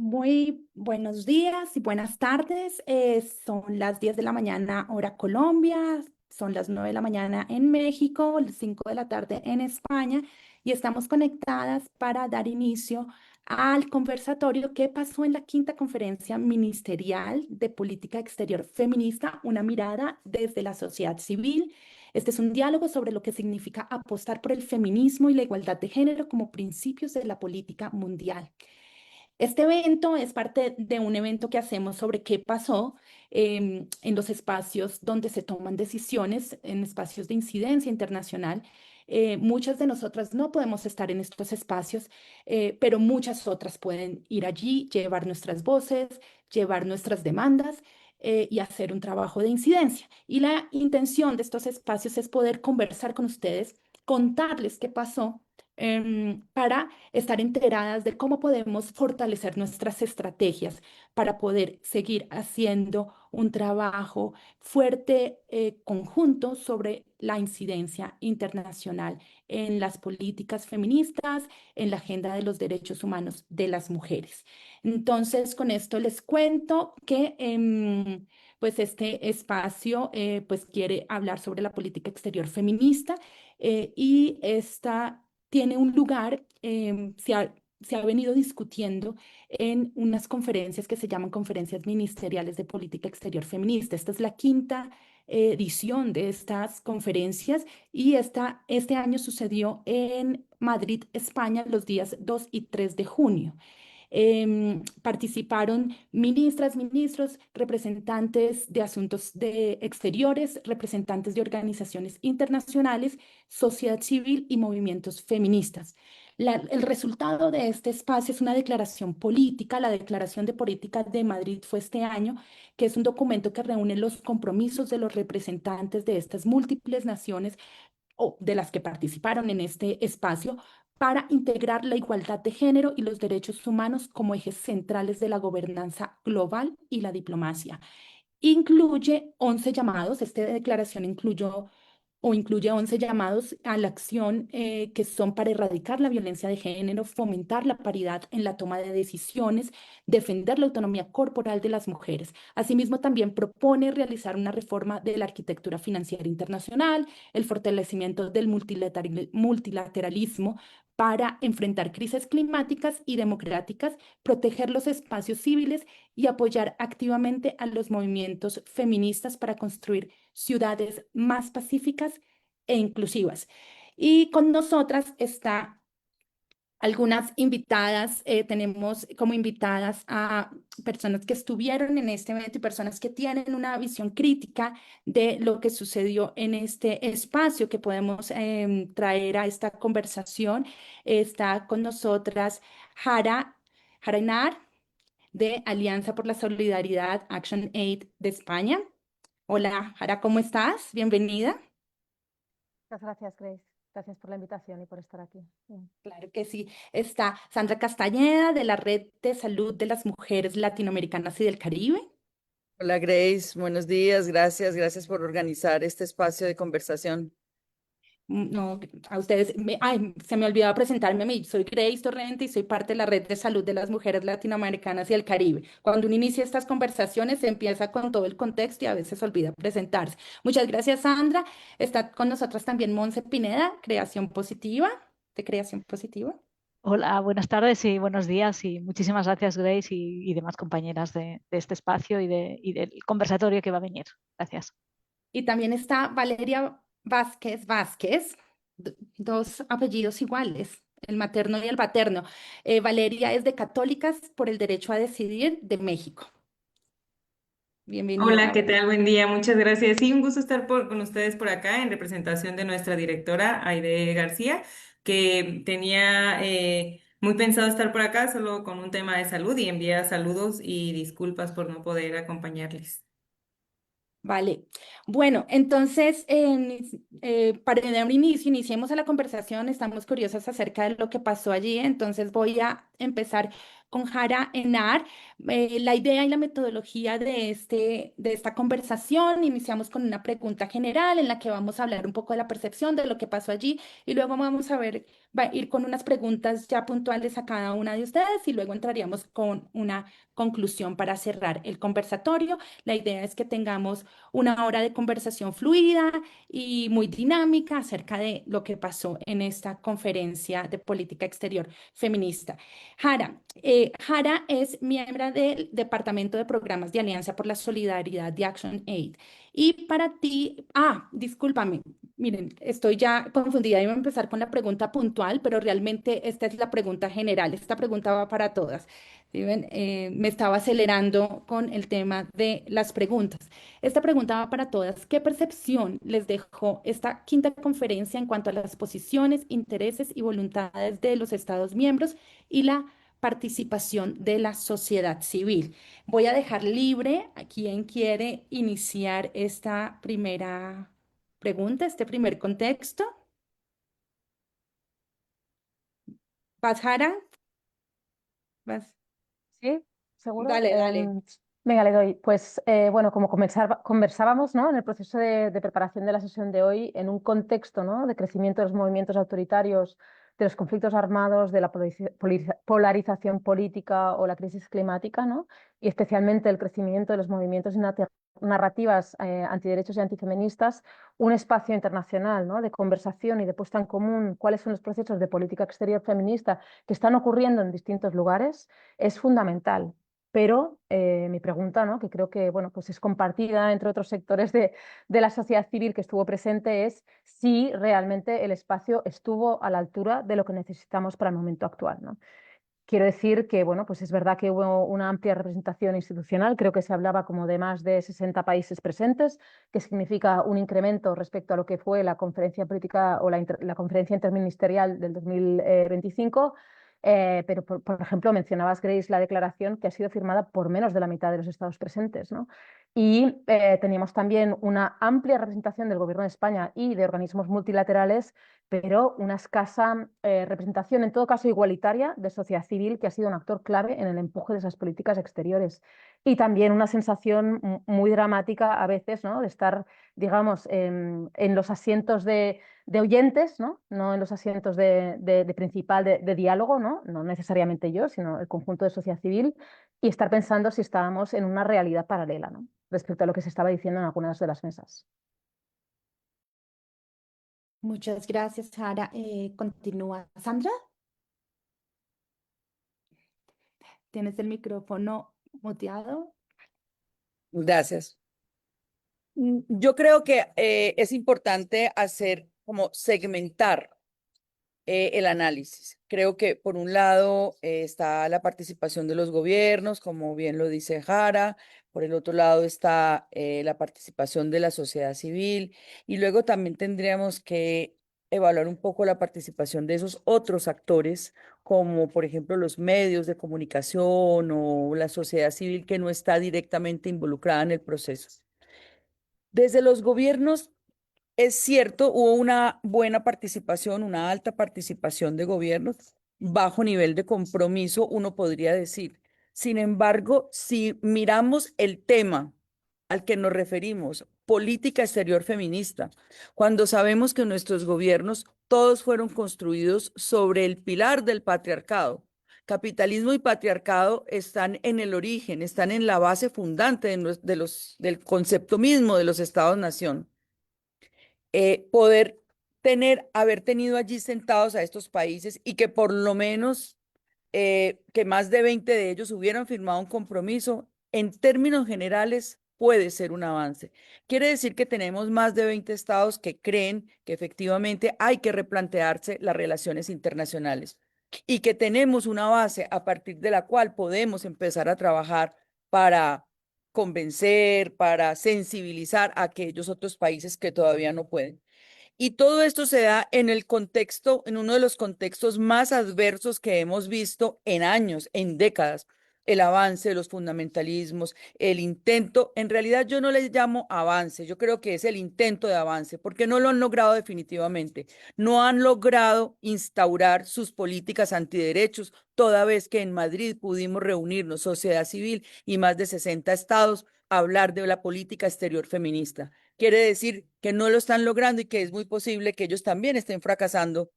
Muy buenos días y buenas tardes. Son las 10 de la mañana hora Colombia, son las 9 de la mañana en México, las 5 de la tarde en España y estamos conectadas para dar inicio al conversatorio que pasó en la quinta conferencia ministerial de política exterior feminista, una mirada desde la sociedad civil. Este es un diálogo sobre lo que significa apostar por el feminismo y la igualdad de género como principios de la política mundial. Este evento es parte de un evento que hacemos sobre qué pasó en los espacios donde se toman decisiones, en espacios de incidencia internacional. Muchas de nosotras no podemos estar en estos espacios, pero muchas otras pueden ir allí, llevar nuestras voces, llevar nuestras demandas y hacer un trabajo de incidencia. Y la intención de estos espacios es poder conversar con ustedes, contarles qué pasó para estar enteradas de cómo podemos fortalecer nuestras estrategias para poder seguir haciendo un trabajo fuerte, conjunto sobre la incidencia internacional en las políticas feministas, en la agenda de los derechos humanos de las mujeres. Entonces, con esto les cuento que pues este espacio pues quiere hablar sobre la política exterior feminista y esta tiene un lugar, se ha venido discutiendo en unas conferencias que se llaman conferencias ministeriales de política exterior feminista. Esta es la quinta edición de estas conferencias y este año sucedió en Madrid, España, los días 2 y 3 de junio. Participaron ministras, ministros, representantes de asuntos de exteriores, representantes de organizaciones internacionales, sociedad civil y movimientos feministas. El resultado de este espacio es una declaración política. La Declaración de Política de Madrid fue este año, que es un documento que reúne los compromisos de los representantes de estas múltiples naciones o de las que participaron en este espacio para integrar la igualdad de género y los derechos humanos como ejes centrales de la gobernanza global y la diplomacia. Incluye 11 llamados, esta declaración incluye 11 llamados a la acción que son para erradicar la violencia de género, fomentar la paridad en la toma de decisiones, defender la autonomía corporal de las mujeres. Asimismo, también propone realizar una reforma de la arquitectura financiera internacional, el fortalecimiento del multilateralismo para enfrentar crisis climáticas y democráticas, proteger los espacios civiles y apoyar activamente a los movimientos feministas para construir ciudades más pacíficas e inclusivas. Y con nosotras está algunas invitadas, tenemos como invitadas a personas que estuvieron en este evento y personas que tienen una visión crítica de lo que sucedió en este espacio que podemos traer a esta conversación. Está con nosotras Jara Inar, de Alianza por la Solidaridad Action Aid de España. Hola, Jara, ¿cómo estás? Bienvenida. Muchas gracias, Grace. Gracias por la invitación y por estar aquí. Claro que sí. Está Sandra Castañeda, de la Red de Salud de las Mujeres Latinoamericanas y del Caribe. Hola Grace, buenos días, gracias por organizar este espacio de conversación. No, a ustedes, ay, se me olvidaba presentarme a mí. Soy Grace Torrente y soy parte de la Red de Salud de las Mujeres Latinoamericanas y del Caribe. Cuando uno inicia estas conversaciones, se empieza con todo el contexto y a veces olvida presentarse. Muchas gracias, Sandra. Está con nosotras también Monse Pineda, Creación Positiva, de Creación Positiva. Hola, buenas tardes y buenos días y muchísimas gracias Grace y demás compañeras de este espacio y del conversatorio que va a venir. Gracias. Y también está Valeria Vázquez, dos apellidos iguales, el materno y el paterno. Valeria es de Católicas por el Derecho a Decidir de México. Hola, Bienvenida, ¿qué Valeria. tal? Buen día, muchas gracias. Sí, un gusto estar con ustedes por acá en representación de nuestra directora Aide García, que tenía muy pensado estar por acá solo con un tema de salud y envía saludos y disculpas por no poder acompañarles. Vale. Bueno, entonces, para dar inicio, iniciemos a la conversación. Estamos curiosas acerca de lo que pasó allí. Entonces, voy a empezar con Jara Enar. La idea y la metodología de esta conversación, iniciamos con una pregunta general en la que vamos a hablar un poco de la percepción de lo que pasó allí y luego vamos a ver, va a ir con unas preguntas ya puntuales a cada una de ustedes y luego entraríamos con una conclusión para cerrar el conversatorio. La idea es que tengamos una hora de conversación fluida y muy dinámica acerca de lo que pasó en esta conferencia de política exterior feminista. Jara es miembro del Departamento de Programas de Alianza por la Solidaridad de Action Aid. Y para ti, discúlpame, miren, estoy ya confundida. Iba a empezar con la pregunta puntual, pero realmente esta es la pregunta general. Esta pregunta va para todas. ¿Sí ven? Me estaba acelerando con el tema de las preguntas. Esta pregunta va para todas. ¿Qué percepción les dejó esta quinta conferencia en cuanto a las posiciones, intereses y voluntades de los Estados miembros y la participación de la sociedad civil? Voy a dejar libre a quien quiere iniciar esta primera pregunta, este primer contexto. ¿Vas, Jara? ¿Vas? ¿Sí? ¿Seguro? Dale, dale. Venga, le doy. Pues bueno, como conversábamos, ¿no? En el proceso de preparación de la sesión de hoy, en un contexto, ¿no? De crecimiento de los movimientos autoritarios, de los conflictos armados, de la polarización política o la crisis climática, ¿no? Y especialmente el crecimiento de los movimientos y narrativas antiderechos y antifeministas, un espacio internacional, ¿no? De conversación y de puesta en común cuáles son los procesos de política exterior feminista que están ocurriendo en distintos lugares es fundamental. Pero mi pregunta, ¿no? Que creo que bueno, pues es compartida entre otros sectores de la sociedad civil que estuvo presente, es si realmente el espacio estuvo a la altura de lo que necesitamos para el momento actual, ¿no? Quiero decir que bueno, pues es verdad que hubo una amplia representación institucional, creo que se hablaba como de más de 60 países presentes, que significa un incremento respecto a lo que fue la conferencia política o la conferencia interministerial del 2025. Pero, por ejemplo, mencionabas, Grace, la declaración que ha sido firmada por menos de la mitad de los estados presentes, ¿no? Y teníamos también una amplia representación del Gobierno de España y de organismos multilaterales, pero una escasa representación, en todo caso igualitaria, de sociedad civil, que ha sido un actor clave en el empuje de esas políticas exteriores. Y también una sensación muy dramática a veces, ¿no? De estar, digamos, en los asientos de oyentes, ¿no? No en los asientos de principal de diálogo, ¿no? No necesariamente yo, sino el conjunto de sociedad civil, y estar pensando si estábamos en una realidad paralela, ¿no? Respecto a lo que se estaba diciendo en algunas de las mesas. Muchas gracias, Jara. Continúa. Sandra, tienes el micrófono muteado. Gracias. Yo creo que es importante hacer como segmentar el análisis. Creo que por un lado está la participación de los gobiernos, como bien lo dice Jara, por el otro lado está la participación de la sociedad civil y luego también tendríamos que evaluar un poco la participación de esos otros actores, como por ejemplo los medios de comunicación o la sociedad civil que no está directamente involucrada en el proceso. Desde los gobiernos es cierto, hubo una buena participación, una alta participación de gobiernos, bajo nivel de compromiso, uno podría decir. Sin embargo, si miramos el tema al que nos referimos, política exterior feminista, cuando sabemos que nuestros gobiernos todos fueron construidos sobre el pilar del patriarcado. Capitalismo y patriarcado están en el origen, están en la base fundante del concepto mismo de los estados-nación. Poder haber tenido allí sentados a estos países y que por lo menos que más de 20 de ellos hubieran firmado un compromiso, en términos generales puede ser un avance. Quiere decir que tenemos más de 20 estados que creen que efectivamente hay que replantearse las relaciones internacionales y que tenemos una base a partir de la cual podemos empezar a trabajar para convencer, para sensibilizar a aquellos otros países que todavía no pueden. Y todo esto se da en el contexto, en uno de los contextos más adversos que hemos visto en años, en décadas. el avance de los fundamentalismos, el intento, en realidad yo no les llamo avance, yo creo que es el intento de avance, porque no lo han logrado definitivamente, no han logrado instaurar sus políticas antiderechos, toda vez que en Madrid pudimos reunirnos, sociedad civil y más de 60 estados, a hablar de la política exterior feminista. Quiere decir que no lo están logrando y que es muy posible que ellos también estén fracasando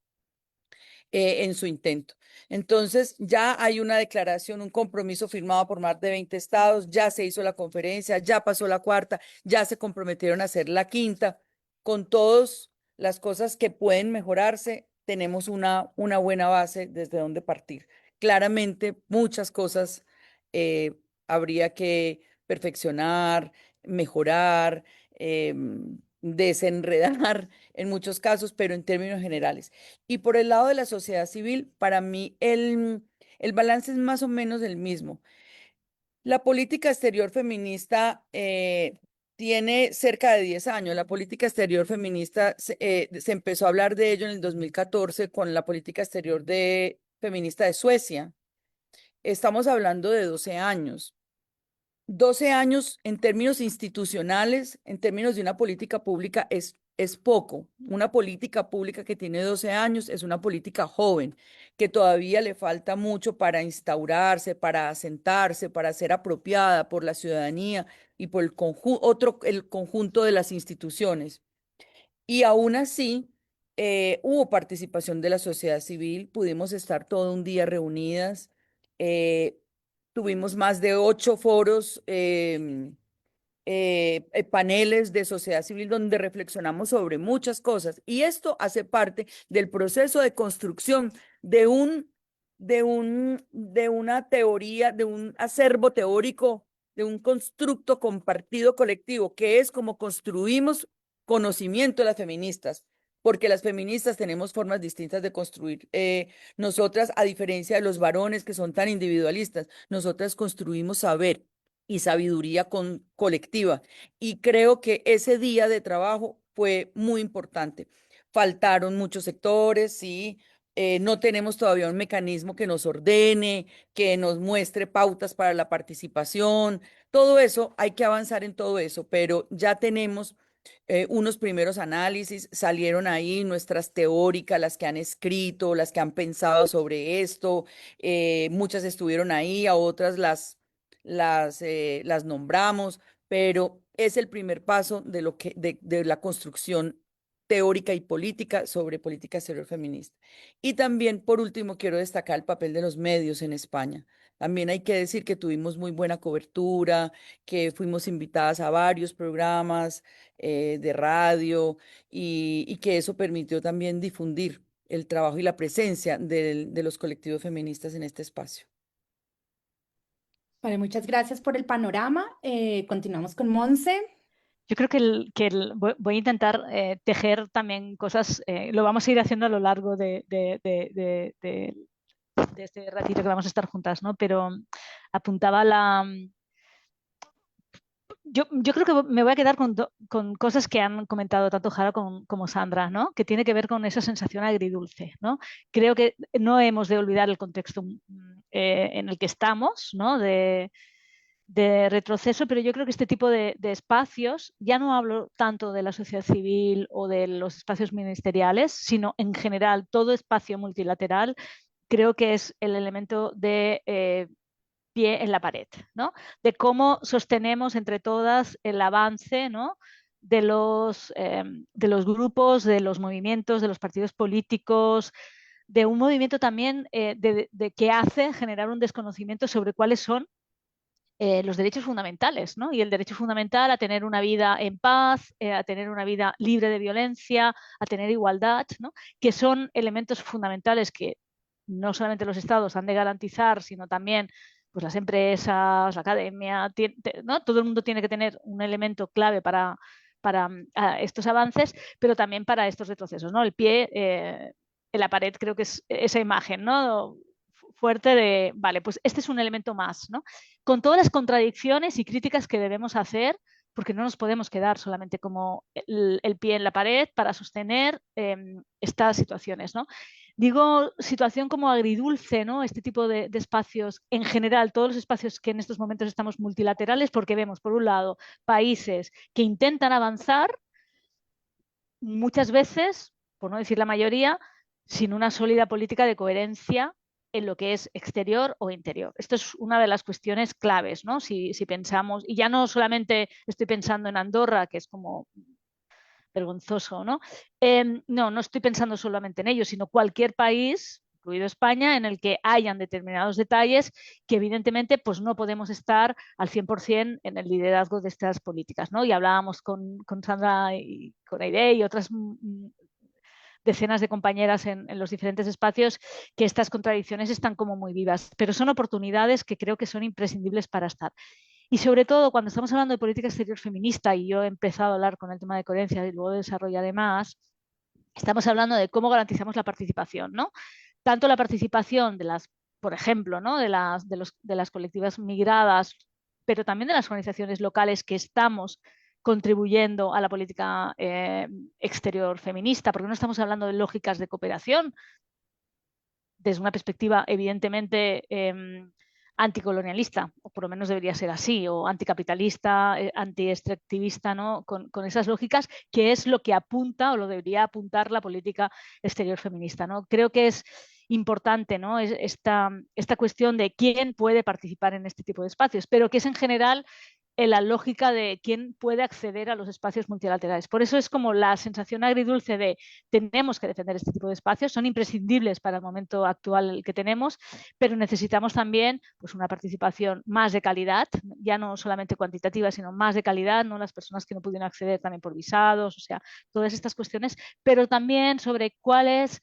en su intento. Entonces, ya hay una declaración, un compromiso firmado por más de 20 estados, ya se hizo la conferencia, ya pasó la cuarta, ya se comprometieron a hacer la quinta. Con todas las cosas que pueden mejorarse, tenemos una buena base desde donde partir. Claramente, muchas cosas habría que perfeccionar, mejorar, desenredar en muchos casos, pero en términos generales. Y por el lado de la sociedad civil, para mí el balance es más o menos el mismo. La política exterior feminista tiene cerca de 10 años. La política exterior feminista se empezó a hablar de ello en el 2014 con la política exterior feminista de Suecia. Estamos hablando de 12 años. 12 años en términos institucionales, en términos de una política pública, es poco. Una política pública que tiene 12 años es una política joven, que todavía le falta mucho para instaurarse, para asentarse, para ser apropiada por la ciudadanía y por el conjunto de las instituciones. Y aún así, hubo participación de la sociedad civil, pudimos estar todo un día reunidas. eh, Tuvimos más de 8 foros, paneles de sociedad civil donde reflexionamos sobre muchas cosas. Y esto hace parte del proceso de construcción de una teoría, de un acervo teórico, de un constructo compartido colectivo, que es como construimos conocimiento de las feministas. Porque las feministas tenemos formas distintas de construir. Nosotras, a diferencia de los varones que son tan individualistas, nosotras construimos saber y sabiduría colectiva. Y creo que ese día de trabajo fue muy importante. Faltaron muchos sectores, sí. No tenemos todavía un mecanismo que nos ordene, que nos muestre pautas para la participación. Todo eso, hay que avanzar en todo eso, pero ya tenemos unos primeros análisis, salieron ahí nuestras teóricas, las que han escrito, las que han pensado sobre esto, muchas estuvieron ahí, a otras las nombramos, pero es el primer paso de la construcción teórica y política sobre política exterior feminista. Y también, por último, quiero destacar el papel de los medios en España. También hay que decir que tuvimos muy buena cobertura, que fuimos invitadas a varios programas de radio y que eso permitió también difundir el trabajo y la presencia de los colectivos feministas en este espacio. Vale, muchas gracias por el panorama. Continuamos con Monse. Yo creo voy a intentar tejer también cosas, lo vamos a ir haciendo a lo largo de este ratito que vamos a estar juntas, ¿no? Pero apuntaba yo creo que me voy a quedar con cosas que han comentado tanto Jara como Sandra, ¿no? Que tiene que ver con esa sensación agridulce, ¿no? Creo que no hemos de olvidar el contexto en el que estamos, ¿no? De retroceso, pero yo creo que este tipo de espacios, ya no hablo tanto de la sociedad civil o de los espacios ministeriales, sino en general todo espacio multilateral, creo que es el elemento de pie en la pared, ¿no? De cómo sostenemos entre todas el avance, ¿no? de los grupos, de los movimientos, de los partidos políticos, de un movimiento también que hace generar un desconocimiento sobre cuáles son los derechos fundamentales, ¿no? Y el derecho fundamental a tener una vida en paz, a tener una vida libre de violencia, a tener igualdad, ¿no? Que son elementos fundamentales que no solamente los estados han de garantizar, sino también pues, las empresas, la academia, ¿no? Todo el mundo tiene que tener un elemento clave para estos avances, pero también para estos retrocesos, ¿no? El pie en la pared creo que es esa imagen, ¿no? Fuerte de, vale, pues este es un elemento más, ¿no? Con todas las contradicciones y críticas que debemos hacer, porque no nos podemos quedar solamente como el pie en la pared para sostener estas situaciones, ¿no? Digo situación como agridulce, ¿no? Este tipo de espacios, en general, todos los espacios que en estos momentos estamos multilaterales, porque vemos, por un lado, países que intentan avanzar, muchas veces, por no decir la mayoría, sin una sólida política de coherencia en lo que es exterior o interior. Esto es una de las cuestiones claves, ¿no? Si pensamos, y ya no solamente estoy pensando en Andorra, que es como vergonzoso, ¿no? No estoy pensando solamente en ello, sino cualquier país, incluido España, en el que hayan determinados detalles que evidentemente pues no podemos estar al 100% en el liderazgo de estas políticas, ¿no? Y hablábamos con Sandra y con Aide y otras decenas de compañeras en los diferentes espacios, que estas contradicciones están como muy vivas, pero son oportunidades que creo que son imprescindibles para estar. Y sobre todo cuando estamos hablando de política exterior feminista, y yo he empezado a hablar con el tema de coherencia y luego desarrollaré más, estamos hablando de cómo garantizamos la participación, ¿no? Tanto la participación de las, por ejemplo, ¿no? de las colectivas migradas, pero también de las organizaciones locales que estamos contribuyendo a la política exterior feminista, porque no estamos hablando de lógicas de cooperación desde una perspectiva evidentemente anticolonialista, o por lo menos debería ser así, o anticapitalista, anti-extractivista, ¿no? Con esas lógicas, que es lo que apunta o lo debería apuntar la política exterior feminista, ¿no? Creo que es importante, ¿no? Esta cuestión de quién puede participar en este tipo de espacios, pero que es en general en la lógica de quién puede acceder a los espacios multilaterales. Por eso es como la sensación agridulce de tenemos que defender este tipo de espacios, son imprescindibles para el momento actual que tenemos, pero necesitamos también pues, una participación más de calidad, ya no solamente cuantitativa, sino más de calidad, ¿no? Las personas que no pudieron acceder también por visados, o sea, todas estas cuestiones, pero también sobre cuál es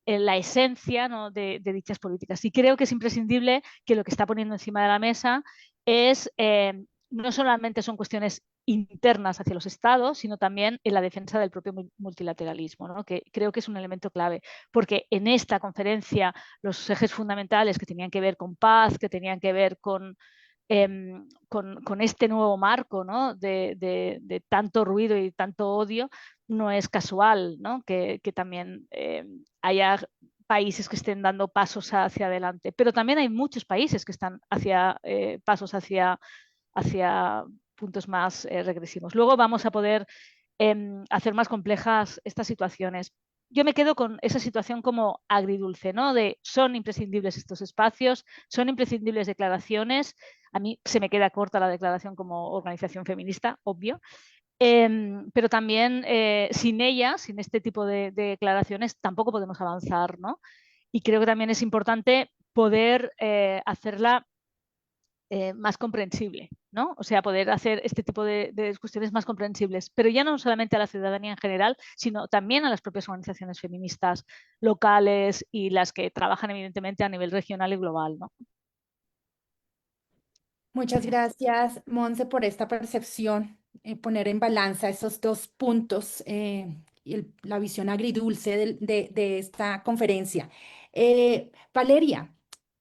la esencia, ¿no? de dichas políticas. Y creo que es imprescindible que lo que está poniendo encima de la mesa es no solamente son cuestiones internas hacia los estados, sino también en la defensa del propio multilateralismo, ¿no? Que creo que es un elemento clave, porque en esta conferencia los ejes fundamentales que tenían que ver con paz, que tenían que ver con este nuevo marco, ¿no? de tanto ruido y tanto odio, no es casual, ¿no? Que también haya países que estén dando pasos hacia adelante, pero también hay muchos países que están hacia pasos hacia puntos más regresivos. Luego vamos a poder hacer más complejas estas situaciones. Yo me quedo con esa situación como agridulce, ¿no? De son imprescindibles estos espacios, son imprescindibles declaraciones. A mí se me queda corta la declaración como organización feminista, obvio. Pero también sin ella, sin este tipo de declaraciones, tampoco podemos avanzar, ¿no? Y creo que también es importante poder hacerla más comprensible, ¿no? O sea, poder hacer este tipo de discusiones más comprensibles, pero ya no solamente a la ciudadanía en general, sino también a las propias organizaciones feministas locales y las que trabajan evidentemente a nivel regional y global, ¿no? Muchas gracias, Monse, por esta percepción, poner en balanza esos dos puntos y la visión agridulce de esta conferencia. Valeria,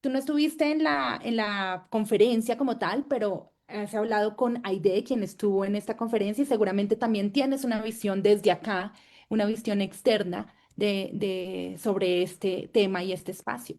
tú no estuviste en la conferencia como tal, pero has hablado con Aide, quien estuvo en esta conferencia, y seguramente también tienes una visión desde acá, una visión externa sobre este tema y este espacio.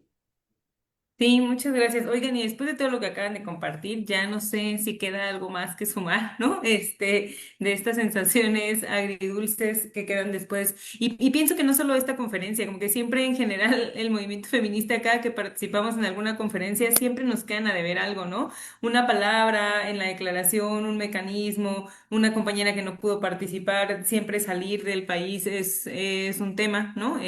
Sí, muchas gracias. Oigan, y después de todo lo que acaban de compartir, ya no sé si queda algo más que sumar, ¿no? De estas sensaciones agridulces que quedan después. Y pienso que no solo esta conferencia, como que siempre en general el movimiento feminista, cada que participamos en alguna conferencia, siempre nos quedan a deber algo, ¿no? Una palabra en la declaración, un mecanismo, una compañera que no pudo participar, siempre salir del país es un tema, ¿no?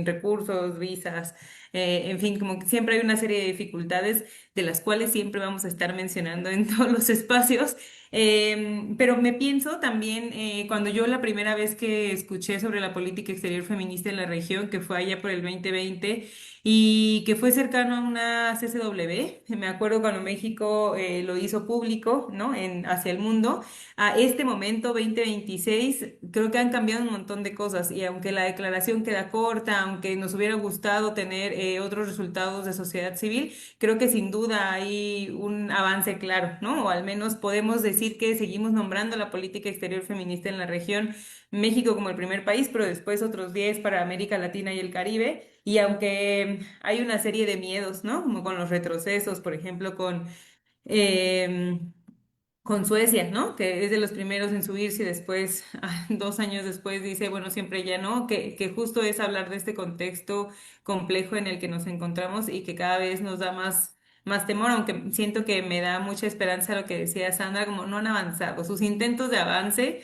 Recursos, visas. En fin, como que siempre hay una serie de dificultades de las cuales siempre vamos a estar mencionando en todos los espacios. Pero me pienso también, cuando yo la primera vez que escuché sobre la política exterior feminista en la región, que fue allá por el 2020 y que fue cercano a una CCW, me acuerdo cuando México lo hizo público, ¿no? Hacia el mundo. A este momento, 2026, creo que han cambiado un montón de cosas y aunque la declaración queda corta, aunque nos hubiera gustado tener otros resultados de sociedad civil, creo que sin duda hay un avance claro, ¿no? O al menos podemos decir que seguimos nombrando la política exterior feminista en la región, México como el primer país, pero después otros 10 para América Latina y el Caribe. Y aunque hay una serie de miedos, ¿no? Como con los retrocesos, por ejemplo, em, con Suecia, ¿no? Que es de los primeros en subirse y después, 2 años después, dice, bueno, siempre ya no, que justo es hablar de este contexto complejo en el que nos encontramos y que cada vez nos da más temor, aunque siento que me da mucha esperanza lo que decía Sandra, como no han avanzado. Sus intentos de avance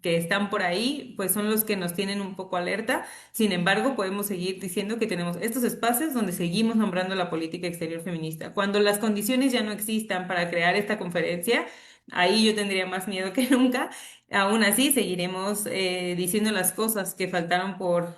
que están por ahí, pues son los que nos tienen un poco alerta. Sin embargo, podemos seguir diciendo que tenemos estos espacios donde seguimos nombrando la política exterior feminista. Cuando las condiciones ya no existan para crear esta conferencia, ahí yo tendría más miedo que nunca. Aún así, seguiremos diciendo las cosas que faltaron por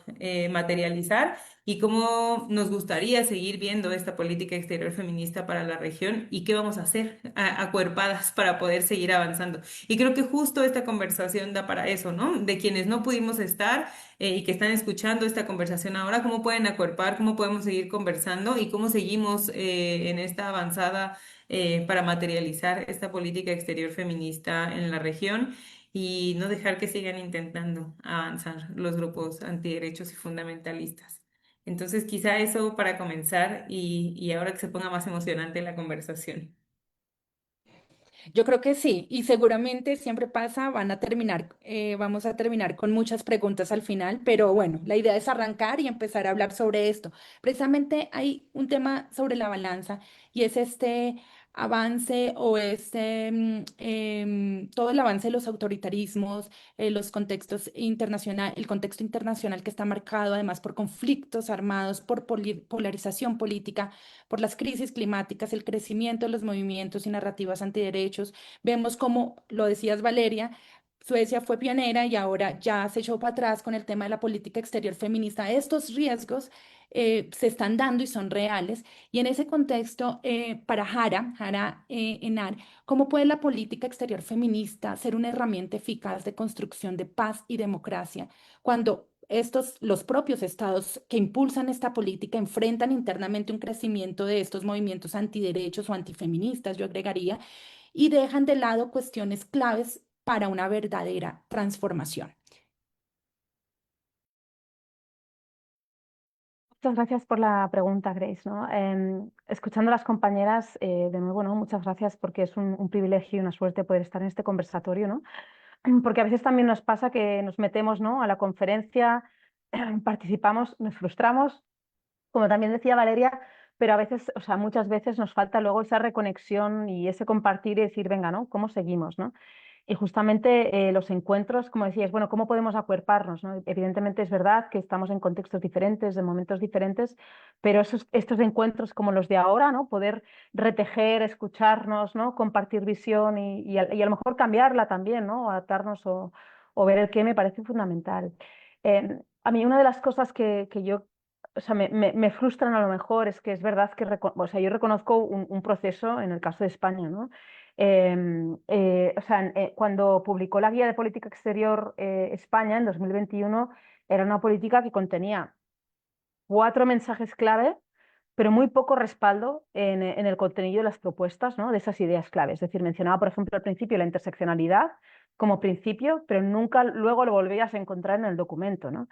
materializar y cómo nos gustaría seguir viendo esta política exterior feminista para la región y qué vamos a hacer acuerpadas para poder seguir avanzando. Y creo que justo esta conversación da para eso, ¿no? De quienes no pudimos estar y que están escuchando esta conversación ahora, cómo pueden acuerpar, cómo podemos seguir conversando y cómo seguimos en esta avanzada para materializar esta política exterior feminista en la región y no dejar que sigan intentando avanzar los grupos antiderechos y fundamentalistas. Entonces, quizá eso para comenzar y ahora que se ponga más emocionante la conversación. Yo creo que sí, y seguramente siempre pasa, vamos a terminar con muchas preguntas al final, pero bueno, la idea es arrancar y empezar a hablar sobre esto. Precisamente hay un tema sobre la balanza y es este avance o todo el avance de los autoritarismos, los contextos internacional, el contexto internacional que está marcado además por conflictos armados, por polarización política, por las crisis climáticas, el crecimiento de los movimientos y narrativas antiderechos. Vemos como, lo decías Valeria, Suecia fue pionera y ahora ya se echó para atrás con el tema de la política exterior feminista. Estos riesgos se están dando y son reales. Y en ese contexto, para Jara Enar, ¿cómo puede la política exterior feminista ser una herramienta eficaz de construcción de paz y democracia cuando los propios estados que impulsan esta política enfrentan internamente un crecimiento de estos movimientos antiderechos o antifeministas, yo agregaría, y dejan de lado cuestiones claves para una verdadera transformación? Muchas gracias por la pregunta, Grace, ¿no? Escuchando a las compañeras, de nuevo, ¿no? Muchas gracias porque es un privilegio y una suerte poder estar en este conversatorio, ¿no? Porque a veces también nos pasa que nos metemos, ¿no? A la conferencia, participamos, nos frustramos, como también decía Valeria, pero a veces, o sea, muchas veces nos falta luego esa reconexión y ese compartir y decir, venga, ¿no? ¿Cómo seguimos, ¿no? Y justamente los encuentros, como decías, bueno, ¿cómo podemos acuerparnos, ¿no? Evidentemente es verdad que estamos en contextos diferentes, de momentos diferentes, pero estos encuentros como los de ahora, ¿no? Poder retejer, escucharnos, ¿no? Compartir visión y a lo mejor cambiarla también, ¿no? Adaptarnos o ver el qué me parece fundamental. A mí una de las cosas que yo, o sea, me frustran a lo mejor es que es verdad que o sea, yo reconozco un proceso en el caso de España, ¿no? O sea, cuando publicó la Guía de Política Exterior España en 2021, era una política que contenía 4 mensajes clave, pero muy poco respaldo en el contenido de las propuestas, ¿no? De esas ideas clave. Es decir, mencionaba, por ejemplo, al principio la interseccionalidad como principio, pero nunca luego lo volvías a encontrar en el documento, ¿no?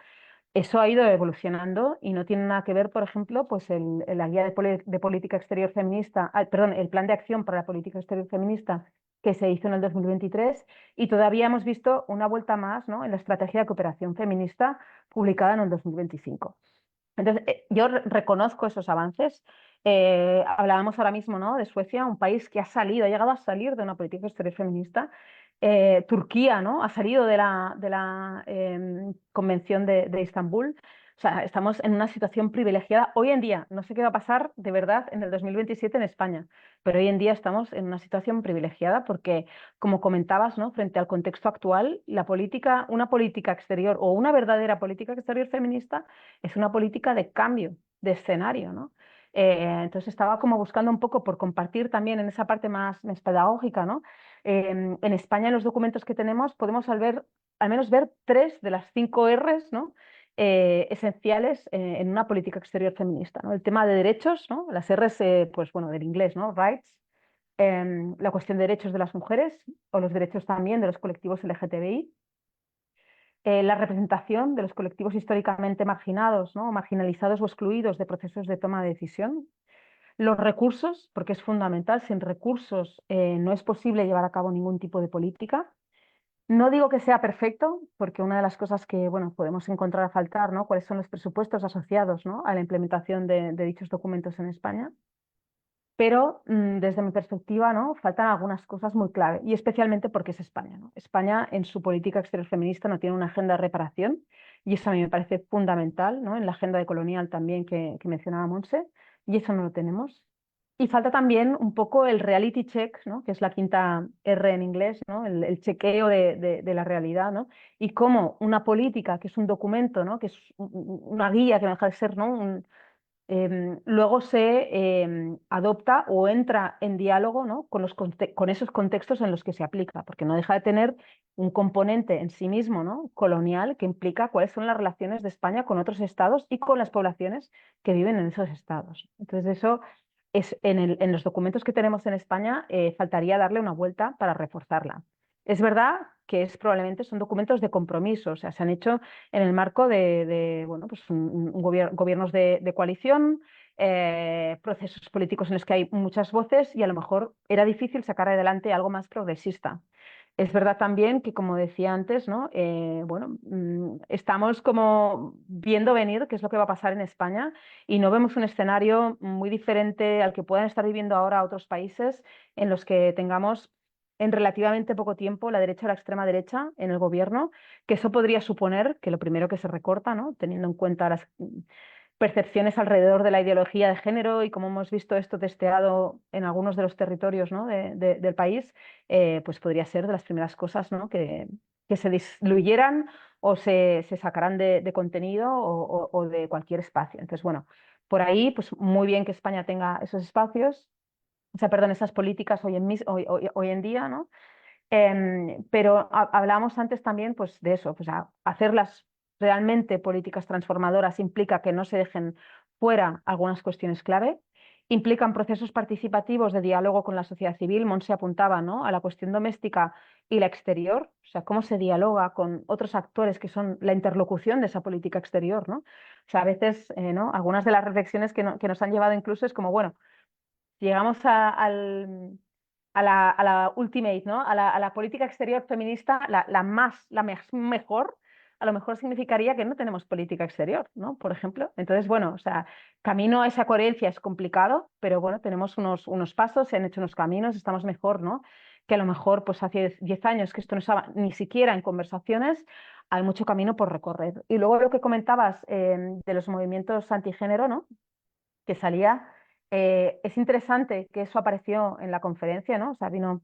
Eso ha ido evolucionando y no tiene nada que ver, por ejemplo, pues la guía de política exterior feminista, perdón, el plan de acción para la política exterior feminista que se hizo en el 2023 y todavía hemos visto una vuelta más, ¿no? En la estrategia de cooperación feminista publicada en el 2025. Entonces, yo reconozco esos avances. Hablábamos ahora mismo, ¿no? De Suecia, un país que ha llegado a salir de una política exterior feminista. Turquía, ¿no? Ha salido de la Convención de Estambul. O sea, estamos en una situación privilegiada. Hoy en día, no sé qué va a pasar de verdad en el 2027 en España, pero hoy en día estamos en una situación privilegiada porque, como comentabas, ¿no? Frente al contexto actual, una política exterior o una verdadera política exterior feminista es una política de cambio de escenario, ¿no? Entonces estaba como buscando un poco por compartir también en esa parte más pedagógica, ¿no? En España, en los documentos que tenemos, podemos al menos ver 3 de las 5 Rs, ¿no? Esenciales en una política exterior feminista, ¿no? El tema de derechos, ¿no? Las Rs, pues bueno, del inglés, ¿no? Rights, la cuestión de derechos de las mujeres o los derechos también de los colectivos LGTBI, la representación de los colectivos históricamente marginados, ¿no? Marginalizados o excluidos de procesos de toma de decisión. Los recursos, porque es fundamental, sin recursos no es posible llevar a cabo ningún tipo de política. No digo que sea perfecto, porque una de las cosas que bueno, podemos encontrar a faltar, ¿no? ¿Cuáles son los presupuestos asociados, ¿no? a la implementación de dichos documentos en España? Pero desde mi perspectiva, ¿no? faltan algunas cosas muy clave, y especialmente porque es España, ¿no? España en su política exterior feminista no tiene una agenda de reparación, y eso a mí me parece fundamental, ¿no? En la agenda decolonial también que mencionaba Monse, y eso no lo tenemos. Y falta también un poco el reality check, ¿no? Que es la quinta R en inglés, ¿no? El chequeo de la realidad, ¿no? Y cómo una política, que es un documento, ¿no? que es una guía que no deja de ser, ¿no? Luego se adopta o entra en diálogo, ¿no? con esos contextos en los que se aplica, porque no deja de tener un componente en sí mismo, ¿no? colonial, que implica cuáles son las relaciones de España con otros estados y con las poblaciones que viven en esos estados. Entonces eso es en los documentos que tenemos en España faltaría darle una vuelta para reforzarla. Es verdad que probablemente son documentos de compromiso, o sea, se han hecho en el marco bueno, pues gobiernos de coalición, procesos políticos en los que hay muchas voces, y a lo mejor era difícil sacar adelante algo más progresista. Es verdad también que, como decía antes, ¿no? Bueno, estamos como viendo venir qué es lo que va a pasar en España, y no vemos un escenario muy diferente al que puedan estar viviendo ahora otros países en los que tengamos en relativamente poco tiempo la derecha o la extrema derecha en el gobierno, que eso podría suponer que lo primero que se recorta, ¿no? teniendo en cuenta las percepciones alrededor de la ideología de género y cómo hemos visto esto testeado en algunos de los territorios, ¿no? del país, pues podría ser de las primeras cosas, ¿no? que se diluyeran o se sacarán de contenido o de cualquier espacio. Entonces, bueno, por ahí, pues muy bien que España tenga esos espacios, o sea, perdón, esas políticas hoy en día, ¿no? Pero hablábamos antes también pues, de eso, pues, hacerlas realmente políticas transformadoras implica que no se dejen fuera algunas cuestiones clave, implican procesos participativos de diálogo con la sociedad civil. Monse apuntaba, ¿no? a la cuestión doméstica y la exterior, o sea, cómo se dialoga con otros actores que son la interlocución de esa política exterior, ¿no? O sea, a veces, ¿no? algunas de las reflexiones que nos han llevado incluso es como, bueno, llegamos a la ultimate, ¿no? a la política exterior feminista, mejor, a lo mejor significaría que no tenemos política exterior, ¿no? Por ejemplo. Entonces, bueno, o sea, camino a esa coherencia es complicado, pero bueno, tenemos unos pasos, se han hecho unos caminos, estamos mejor, ¿no? Que a lo mejor, pues hace 10 años que esto no estaba ni siquiera en conversaciones, hay mucho camino por recorrer. Y luego lo que comentabas de los movimientos antigénero, ¿no? que salía. Es interesante que eso apareció en la conferencia, ¿no? O sea, vino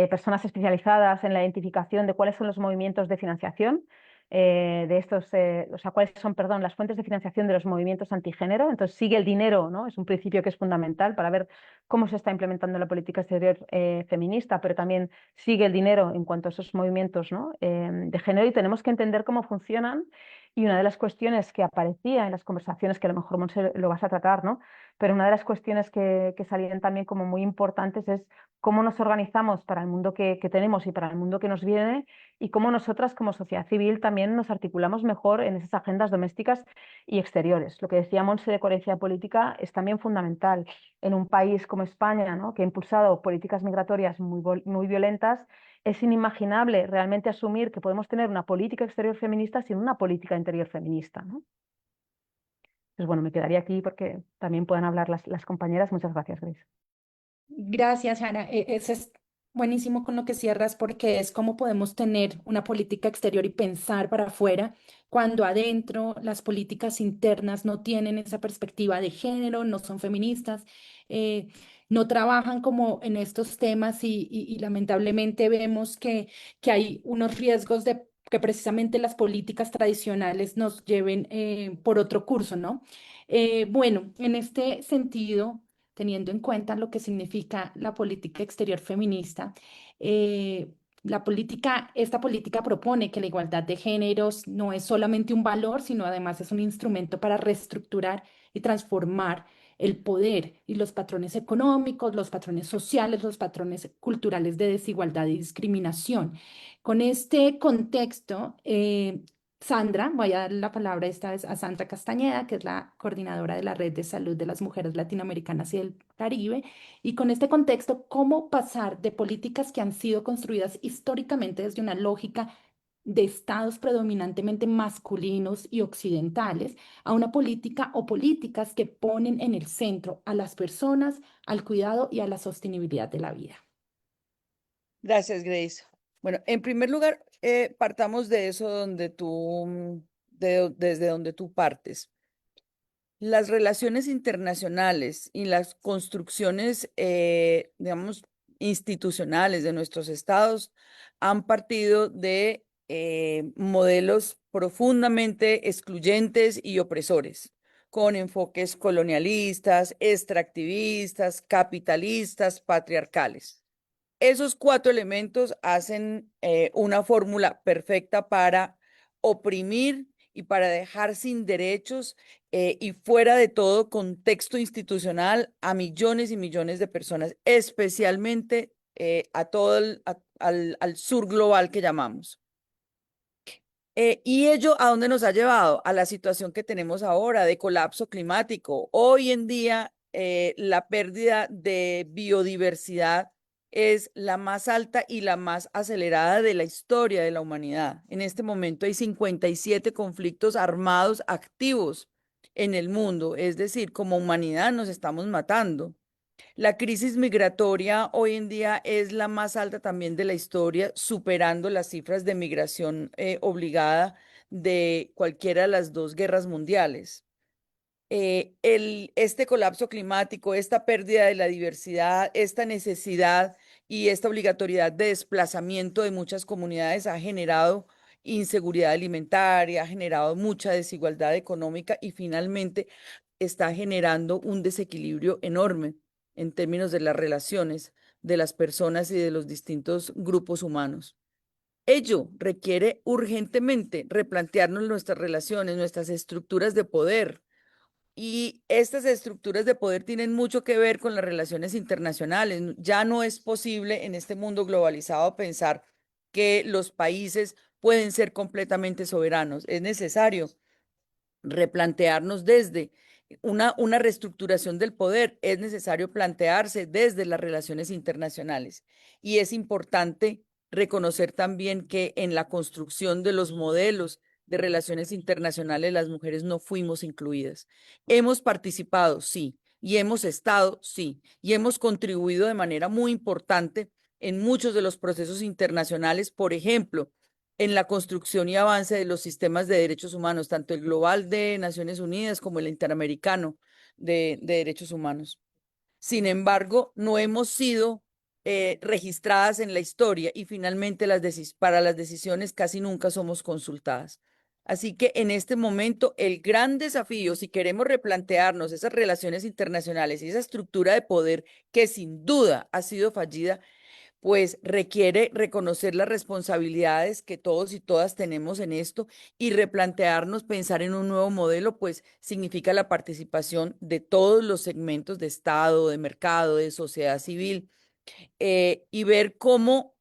personas especializadas en la identificación de cuáles son los movimientos de financiación de estos, o sea, cuáles son, perdón, las fuentes de financiación de los movimientos antigénero. Entonces, sigue el dinero, ¿no? Es un principio que es fundamental para ver cómo se está implementando la política exterior feminista, pero también sigue el dinero en cuanto a esos movimientos, ¿no? de género, y tenemos que entender cómo funcionan. Y una de las cuestiones que aparecía en las conversaciones, que a lo mejor, Monse, lo vas a tratar, ¿no? Pero una de las cuestiones que salían también como muy importantes es cómo nos organizamos para el mundo que tenemos y para el mundo que nos viene, y cómo nosotras como sociedad civil también nos articulamos mejor en esas agendas domésticas y exteriores. Lo que decía Monse de coherencia política es también fundamental en un país como España, ¿no? que ha impulsado políticas migratorias muy violentas. Es inimaginable realmente asumir que podemos tener una política exterior feminista sin una política interior feminista, ¿no? Pues bueno, me quedaría aquí porque también puedan hablar las compañeras. Muchas gracias, Grace. Gracias, Ana. Eso es buenísimo con lo que cierras, porque es cómo podemos tener una política exterior y pensar para afuera cuando adentro las políticas internas no tienen esa perspectiva de género, no son feministas, eh, no trabajan como en estos temas, y lamentablemente vemos que hay unos riesgos de que precisamente las políticas tradicionales nos lleven por otro curso, ¿no? Bueno, en este sentido, teniendo en cuenta lo que significa la política exterior feminista, esta política propone que la igualdad de géneros no es solamente un valor, sino además es un instrumento para reestructurar y transformar el poder y los patrones económicos, los patrones sociales, los patrones culturales de desigualdad y discriminación. Con este contexto, Sandra, voy a dar la palabra esta vez a Sandra Castañeda, que es la coordinadora de la Red de Salud de las Mujeres Latinoamericanas y del Caribe. Y con este contexto, ¿cómo pasar de políticas que han sido construidas históricamente desde una lógica de estados predominantemente masculinos y occidentales a una política o políticas que ponen en el centro a las personas, al cuidado y a la sostenibilidad de la vida? Gracias, Grace. Bueno, en primer lugar, partamos de eso donde tú, desde donde tú partes. Las relaciones internacionales y las construcciones, digamos, institucionales de nuestros estados han partido de modelos profundamente excluyentes y opresores, con enfoques colonialistas, extractivistas, capitalistas, patriarcales. Esos cuatro elementos hacen una fórmula perfecta para oprimir y para dejar sin derechos y fuera de todo contexto institucional a millones y millones de personas, especialmente a todo al sur global que llamamos. ¿Y ello a dónde nos ha llevado? A la situación que tenemos ahora de colapso climático. Hoy en día, la pérdida de biodiversidad es la más alta y la más acelerada de la historia de la humanidad. En este momento hay 57 conflictos armados activos en el mundo, es decir, como humanidad nos estamos matando. La crisis migratoria hoy en día es la más alta también de la historia, superando las cifras de migración obligada de cualquiera de las dos guerras mundiales. Este colapso climático, esta pérdida de la diversidad, esta necesidad y esta obligatoriedad de desplazamiento de muchas comunidades ha generado inseguridad alimentaria, ha generado mucha desigualdad económica y finalmente está generando un desequilibrio enorme en términos de las relaciones de las personas y de los distintos grupos humanos. Ello requiere urgentemente replantearnos nuestras relaciones, nuestras estructuras de poder. Y estas estructuras de poder tienen mucho que ver con las relaciones internacionales. Ya no es posible en este mundo globalizado pensar que los países pueden ser completamente soberanos. Es necesario replantearnos desde una reestructuración del poder, es necesario plantearse desde las relaciones internacionales. Y es importante reconocer también que en la construcción de los modelos de relaciones internacionales las mujeres no fuimos incluidas. Hemos participado, sí, y hemos estado, sí, y hemos contribuido de manera muy importante en muchos de los procesos internacionales, por ejemplo, en la construcción y avance de los sistemas de derechos humanos, tanto el global de Naciones Unidas como el interamericano de derechos humanos. Sin embargo, no hemos sido registradas en la historia y finalmente para las decisiones casi nunca somos consultadas. Así que en este momento el gran desafío, si queremos replantearnos esas relaciones internacionales y esa estructura de poder que sin duda ha sido fallida, pues requiere reconocer las responsabilidades que todos y todas tenemos en esto y replantearnos, pensar en un nuevo modelo, pues significa la participación de todos los segmentos de Estado, de mercado, de sociedad civil, y ver cómo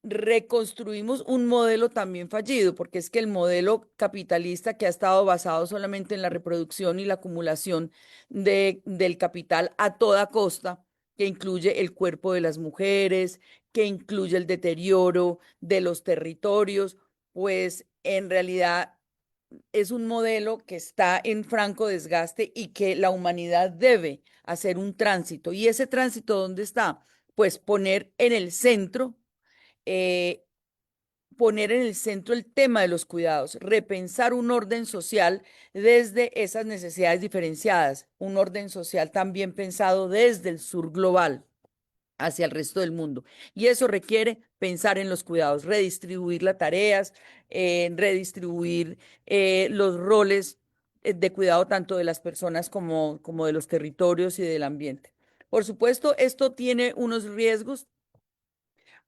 reconstruimos un modelo también fallido, porque es que el modelo capitalista que ha estado basado solamente en la reproducción y la acumulación del capital a toda costa, que incluye el cuerpo de las mujeres, que incluye el deterioro de los territorios, pues en realidad es un modelo que está en franco desgaste y que la humanidad debe hacer un tránsito. ¿Y ese tránsito dónde está? Pues eh, poner en el centro el tema de los cuidados, repensar un orden social desde esas necesidades diferenciadas, un orden social también pensado desde el sur global hacia el resto del mundo. Y eso requiere pensar en los cuidados, redistribuir las tareas, redistribuir los roles de cuidado tanto de las personas como de los territorios y del ambiente. Por supuesto, esto tiene unos riesgos,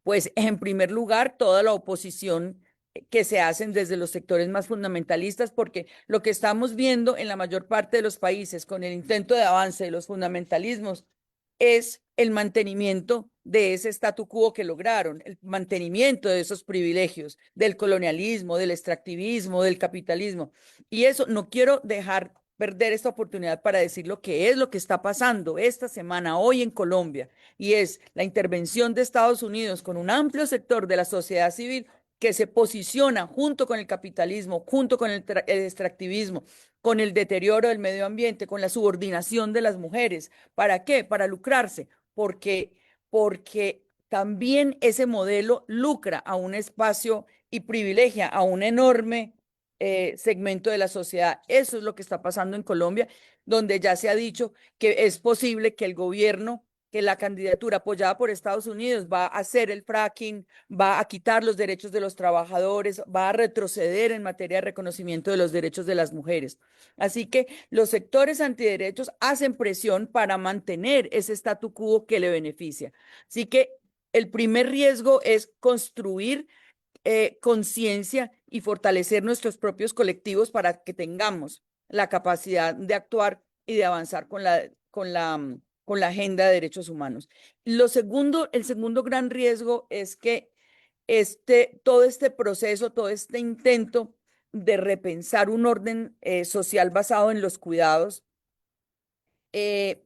pues en primer lugar, toda la oposición que se hacen desde los sectores más fundamentalistas, porque lo que estamos viendo en la mayor parte de los países con el intento de avance de los fundamentalismos es el mantenimiento de ese statu quo que lograron, el mantenimiento de esos privilegios, del colonialismo, del extractivismo, del capitalismo. Y eso no quiero dejar perder esta oportunidad para decir lo que es lo que está pasando esta semana, hoy en Colombia, y es la intervención de Estados Unidos con un amplio sector de la sociedad civil que se posiciona junto con el capitalismo, junto con el extractivismo, con el deterioro del medio ambiente, con la subordinación de las mujeres. ¿Para qué? Para lucrarse, porque también ese modelo lucra a un espacio y privilegia a un enorme segmento de la sociedad. Eso es lo que está pasando en Colombia, donde ya se ha dicho que es posible que el gobierno, que la candidatura apoyada por Estados Unidos va a hacer el fracking, va a quitar los derechos de los trabajadores, va a retroceder en materia de reconocimiento de los derechos de las mujeres. Así que los sectores antiderechos hacen presión para mantener ese statu quo que le beneficia. Así que el primer riesgo es construir conciencia y fortalecer nuestros propios colectivos para que tengamos la capacidad de actuar y de avanzar con la agenda de derechos humanos. El segundo gran riesgo es que todo este proceso, todo este intento de repensar un orden social basado en los cuidados, eh,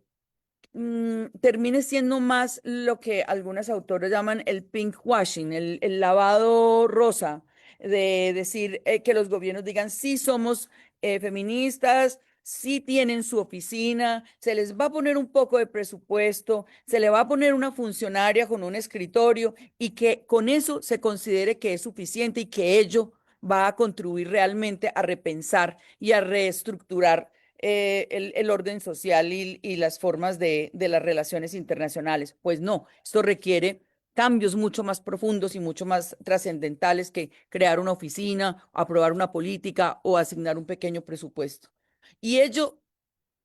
termine siendo más lo que algunos autores llaman el pink washing, el lavado rosa, de decir que los gobiernos digan sí somos feministas, sí tienen su oficina, se les va a poner un poco de presupuesto, se le va a poner una funcionaria con un escritorio y que con eso se considere que es suficiente y que ello va a contribuir realmente a repensar y a reestructurar el orden social y las formas de las relaciones internacionales. Pues no, esto requiere cambios mucho más profundos y mucho más trascendentales que crear una oficina, aprobar una política o asignar un pequeño presupuesto. Y ello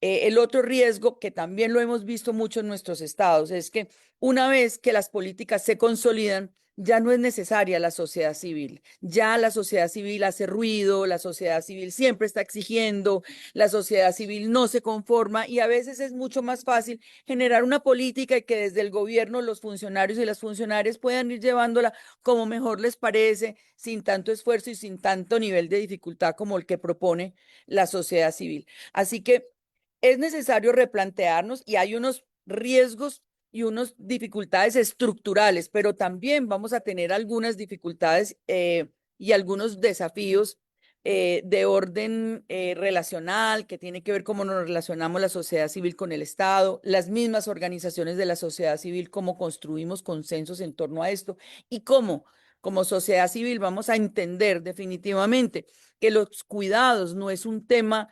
el otro riesgo, que también lo hemos visto mucho en nuestros estados, es que una vez que las políticas se consolidan, ya no es necesaria la sociedad civil. Ya la sociedad civil hace ruido, la sociedad civil siempre está exigiendo, la sociedad civil no se conforma y a veces es mucho más fácil generar una política y que desde el gobierno los funcionarios y las funcionarias puedan ir llevándola como mejor les parece, sin tanto esfuerzo y sin tanto nivel de dificultad como el que propone la sociedad civil. Así que es necesario replantearnos y hay unos riesgos y unas dificultades estructurales, pero también vamos a tener algunas dificultades y algunos desafíos de orden relacional, que tiene que ver cómo nos relacionamos la sociedad civil con el Estado, las mismas organizaciones de la sociedad civil, cómo construimos consensos en torno a esto y cómo como sociedad civil vamos a entender definitivamente que los cuidados no es un tema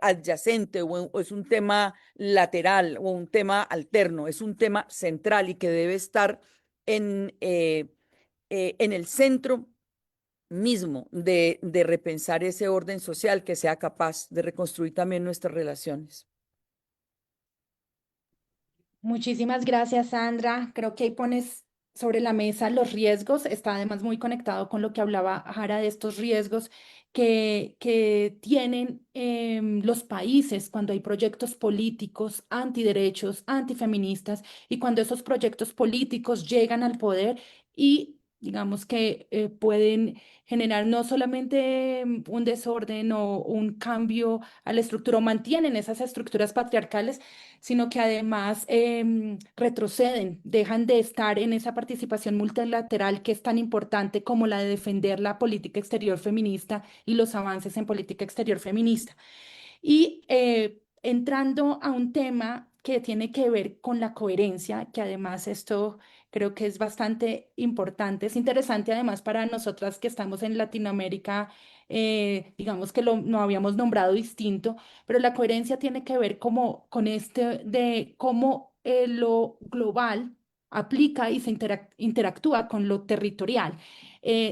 adyacente o es un tema lateral o un tema alterno, es un tema central y que debe estar en el centro mismo de repensar ese orden social que sea capaz de reconstruir también nuestras relaciones. Muchísimas gracias, Sandra. Creo que ahí pones sobre la mesa los riesgos. Está además muy conectado con lo que hablaba Jara de estos riesgos que tienen los países cuando hay proyectos políticos antiderechos, antifeministas, y cuando esos proyectos políticos llegan al poder y digamos que pueden generar no solamente un desorden o un cambio a la estructura, o mantienen esas estructuras patriarcales, sino que además retroceden, dejan de estar en esa participación multilateral que es tan importante como la de defender la política exterior feminista y los avances en política exterior feminista. Y entrando a un tema que tiene que ver con la coherencia, que además esto creo que es bastante importante, es interesante además para nosotras que estamos en Latinoamérica, digamos que no habíamos nombrado distinto, pero la coherencia tiene que ver como, con este de cómo lo global aplica y se interactúa con lo territorial.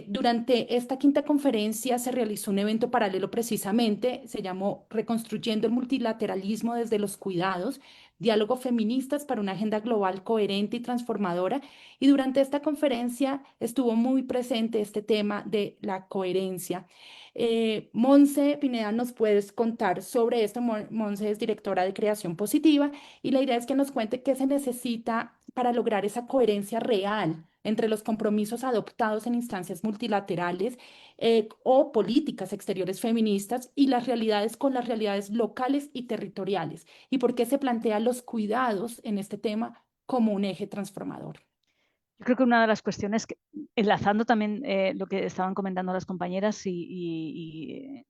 Durante esta quinta conferencia se realizó un evento paralelo precisamente, se llamó Reconstruyendo el multilateralismo desde los cuidados, Diálogo Feministas para una Agenda Global Coherente y Transformadora. Y durante esta conferencia estuvo muy presente este tema de la coherencia. Monse Pineda, ¿nos puedes contar sobre esto? Monse es directora de Creación Positiva y la idea es que nos cuente qué se necesita para lograr esa coherencia real entre los compromisos adoptados en instancias multilaterales o políticas exteriores feministas y las realidades con las realidades locales y territoriales, y por qué se plantean los cuidados en este tema como un eje transformador. Yo creo que una de las cuestiones, enlazando también lo que estaban comentando las compañeras y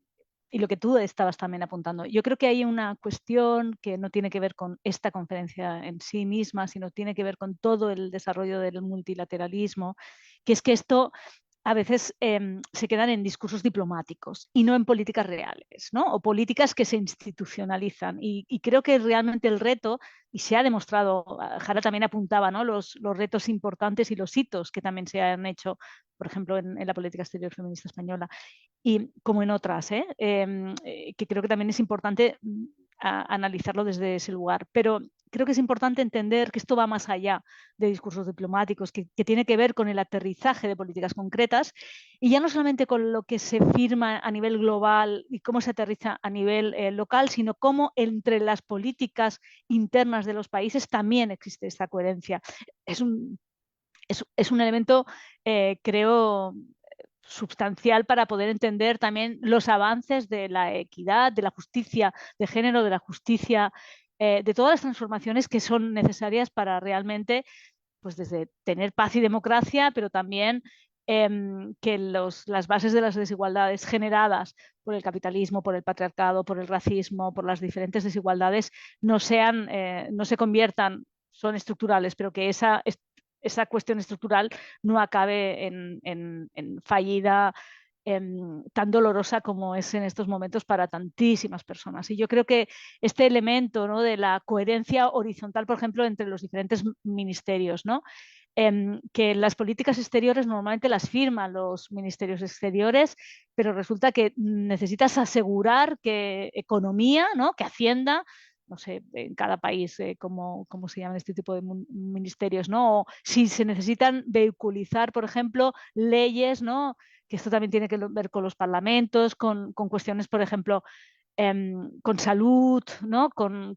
lo que tú estabas también apuntando, yo creo que hay una cuestión que no tiene que ver con esta conferencia en sí misma, sino tiene que ver con todo el desarrollo del multilateralismo, que es que esto a veces se quedan en discursos diplomáticos y no en políticas reales, ¿no? O políticas que se institucionalizan. Y creo que realmente el reto, y se ha demostrado, Jara también apuntaba, ¿no? Los retos importantes y los hitos que también se han hecho, por ejemplo, en la política exterior feminista española, y como en otras, que creo que también es importante analizarlo desde ese lugar. Pero creo que es importante entender que esto va más allá de discursos diplomáticos, que tiene que ver con el aterrizaje de políticas concretas y ya no solamente con lo que se firma a nivel global y cómo se aterriza a nivel local, sino cómo entre las políticas internas de los países también existe esta coherencia. Es un elemento, creo, sustancial para poder entender también los avances de la equidad, de la justicia de género, de la justicia, de todas las transformaciones que son necesarias para realmente, pues desde tener paz y democracia, pero también que las bases de las desigualdades generadas por el capitalismo, por el patriarcado, por el racismo, por las diferentes desigualdades, no se conviertan, son estructurales, pero que esa cuestión estructural no acabe en fallida, tan dolorosa como es en estos momentos para tantísimas personas. Y yo creo que este elemento, ¿no?, de la coherencia horizontal, por ejemplo, entre los diferentes ministerios, ¿no?, que las políticas exteriores normalmente las firman los ministerios exteriores, pero resulta que necesitas asegurar que economía, ¿no?, que Hacienda, no sé, en cada país cómo se llaman este tipo de ministerios, ¿no? O si se necesitan vehiculizar, por ejemplo, leyes, ¿no?, que esto también tiene que ver con los parlamentos, con cuestiones, por ejemplo, con salud, ¿no?, con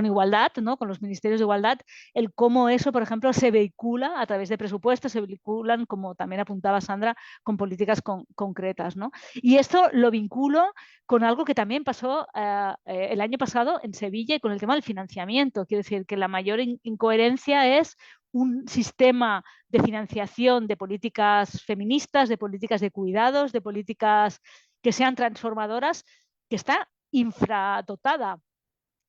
igualdad, ¿no?, con los ministerios de igualdad, el cómo eso, por ejemplo, se vehicula a través de presupuestos, se vehiculan, como también apuntaba Sandra, con políticas concretas, ¿no? Y esto lo vinculo con algo que también pasó el año pasado en Sevilla y con el tema del financiamiento. Quiero decir que la mayor incoherencia es un sistema de financiación de políticas feministas, de políticas de cuidados, de políticas que sean transformadoras, que está infradotada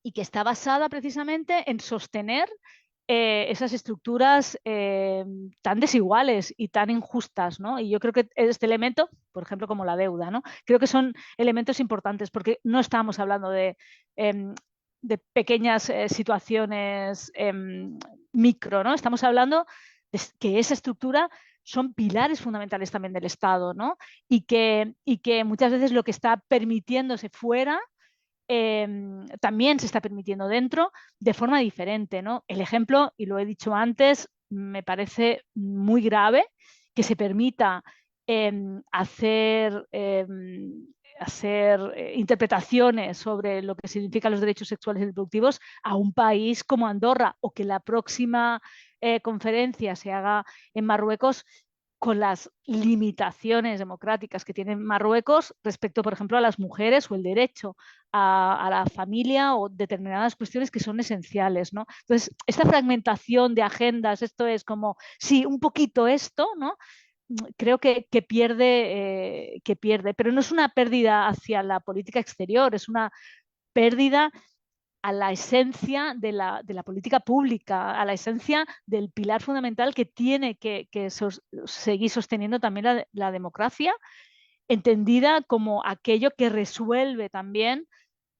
y que está basada precisamente en sostener esas estructuras tan desiguales y tan injustas, ¿no? Y yo creo que este elemento, por ejemplo, como la deuda, ¿no?, creo que son elementos importantes porque no estamos hablando de pequeñas situaciones micro, ¿no? Estamos hablando de que esa estructura son pilares fundamentales también del Estado, ¿no? Y que muchas veces lo que está permitiéndose fuera también se está permitiendo dentro de forma diferente, ¿no? El ejemplo, y lo he dicho antes, me parece muy grave que se permita hacer interpretaciones sobre lo que significan los derechos sexuales y reproductivos a un país como Andorra, o que la próxima conferencia se haga en Marruecos con las limitaciones democráticas que tiene Marruecos respecto, por ejemplo, a las mujeres o el derecho a la familia o determinadas cuestiones que son esenciales, ¿no? Entonces, esta fragmentación de agendas, esto es como, sí, un poquito esto, ¿no?, creo que pierde, pero no es una pérdida hacia la política exterior, es una pérdida a la esencia de la política pública, a la esencia del pilar fundamental que tiene que seguir sosteniendo también la democracia, entendida como aquello que resuelve también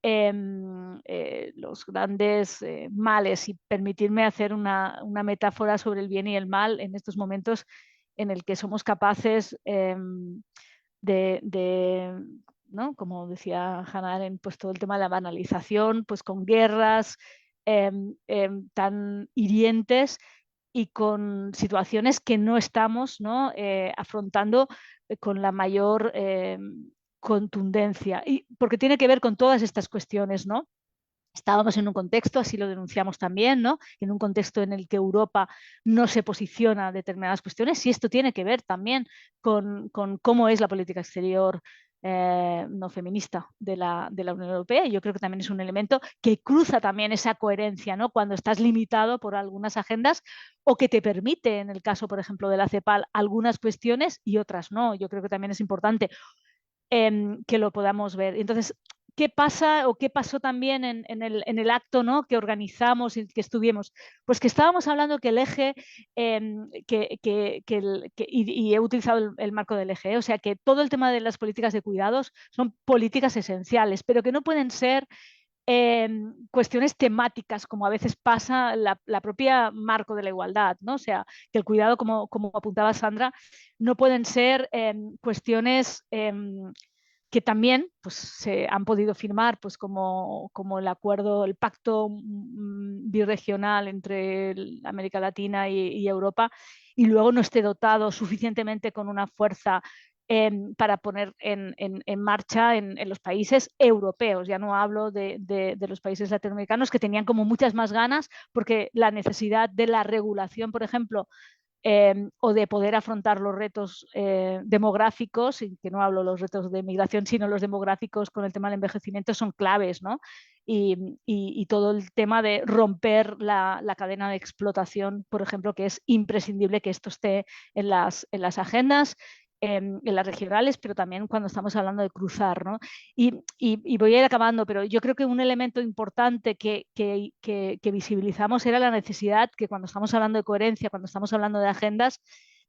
los grandes males. Y permitirme hacer una metáfora sobre el bien y el mal en estos momentos en el que somos capaces ¿no?, como decía Hannah Arendt, pues todo el tema de la banalización, pues con guerras, tan hirientes y con situaciones que no estamos, ¿no? Afrontando con la mayor contundencia. Y porque tiene que ver con todas estas cuestiones, ¿no? Estábamos en un contexto, así lo denunciamos también, ¿no? En un contexto en el que Europa no se posiciona a determinadas cuestiones, y esto tiene que ver también con cómo es la política exterior no feminista de la Unión Europea. Y yo creo que también es un elemento que cruza también esa coherencia, ¿no? Cuando estás limitado por algunas agendas o que te permite, en el caso, por ejemplo, de la CEPAL, algunas cuestiones y otras no. Yo creo que también es importante que lo podamos ver. Entonces, ¿qué pasa o qué pasó también en el acto, ¿no? Que organizamos y que estuvimos? Pues que estábamos hablando que el eje, y he utilizado el marco del eje, o sea, que todo el tema de las políticas de cuidados son políticas esenciales, pero que no pueden ser cuestiones temáticas, como a veces pasa la propia marco de la igualdad, ¿no? O sea, que el cuidado, como apuntaba Sandra, no pueden ser cuestiones que también pues, se han podido firmar, pues, como el acuerdo, el pacto birregional entre América Latina y Europa, y luego no esté dotado suficientemente con una fuerza para poner en marcha en los países europeos. Ya no hablo de los países latinoamericanos, que tenían como muchas más ganas, porque la necesidad de la regulación, por ejemplo, o de poder afrontar los retos demográficos, y que no hablo los retos de migración, sino los demográficos con el tema del envejecimiento, son claves, ¿no? Y todo el tema de romper la cadena de explotación, por ejemplo, que es imprescindible que esto esté en las agendas, en las regionales, pero también cuando estamos hablando de cruzar, ¿no? Y voy a ir acabando, pero yo creo que un elemento importante que visibilizamos era la necesidad que, cuando estamos hablando de coherencia, cuando estamos hablando de agendas,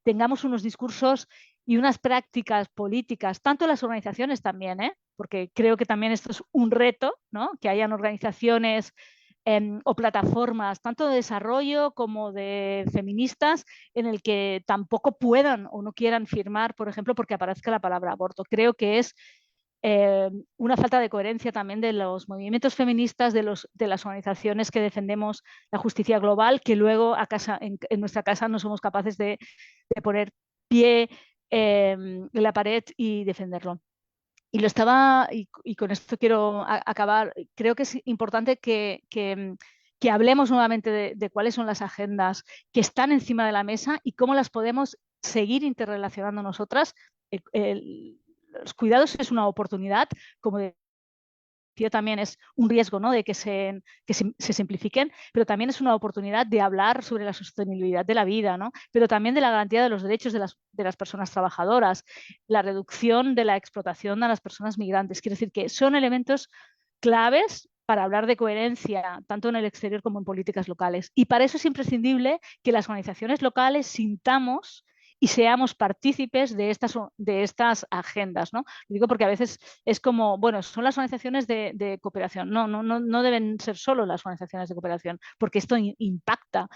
tengamos unos discursos y unas prácticas políticas, tanto en las organizaciones también, porque creo que también esto es un reto, ¿no? Que hayan organizaciones o plataformas, tanto de desarrollo como de feministas, en el que tampoco puedan o no quieran firmar, por ejemplo, porque aparezca la palabra aborto. Creo que es una falta de coherencia también de los movimientos feministas, de las organizaciones que defendemos la justicia global, que luego en nuestra casa no somos capaces de poner pie en la pared y defenderlo. Y lo estaba, y con esto quiero acabar, creo que es importante que hablemos nuevamente de cuáles son las agendas que están encima de la mesa y cómo las podemos seguir interrelacionando nosotras. Los cuidados es una oportunidad, como también es un riesgo, ¿no? De que se simplifiquen, pero también es una oportunidad de hablar sobre la sostenibilidad de la vida, ¿no? Pero también de la garantía de los derechos de las personas trabajadoras, la reducción de la explotación a las personas migrantes. Quiero decir que son elementos claves para hablar de coherencia, tanto en el exterior como en políticas locales. Y para eso es imprescindible que las organizaciones locales sintamos y seamos partícipes de estas agendas, ¿no? Lo digo porque a veces es como, bueno, son las organizaciones de cooperación. No deben ser solo las organizaciones de cooperación, porque esto impacta.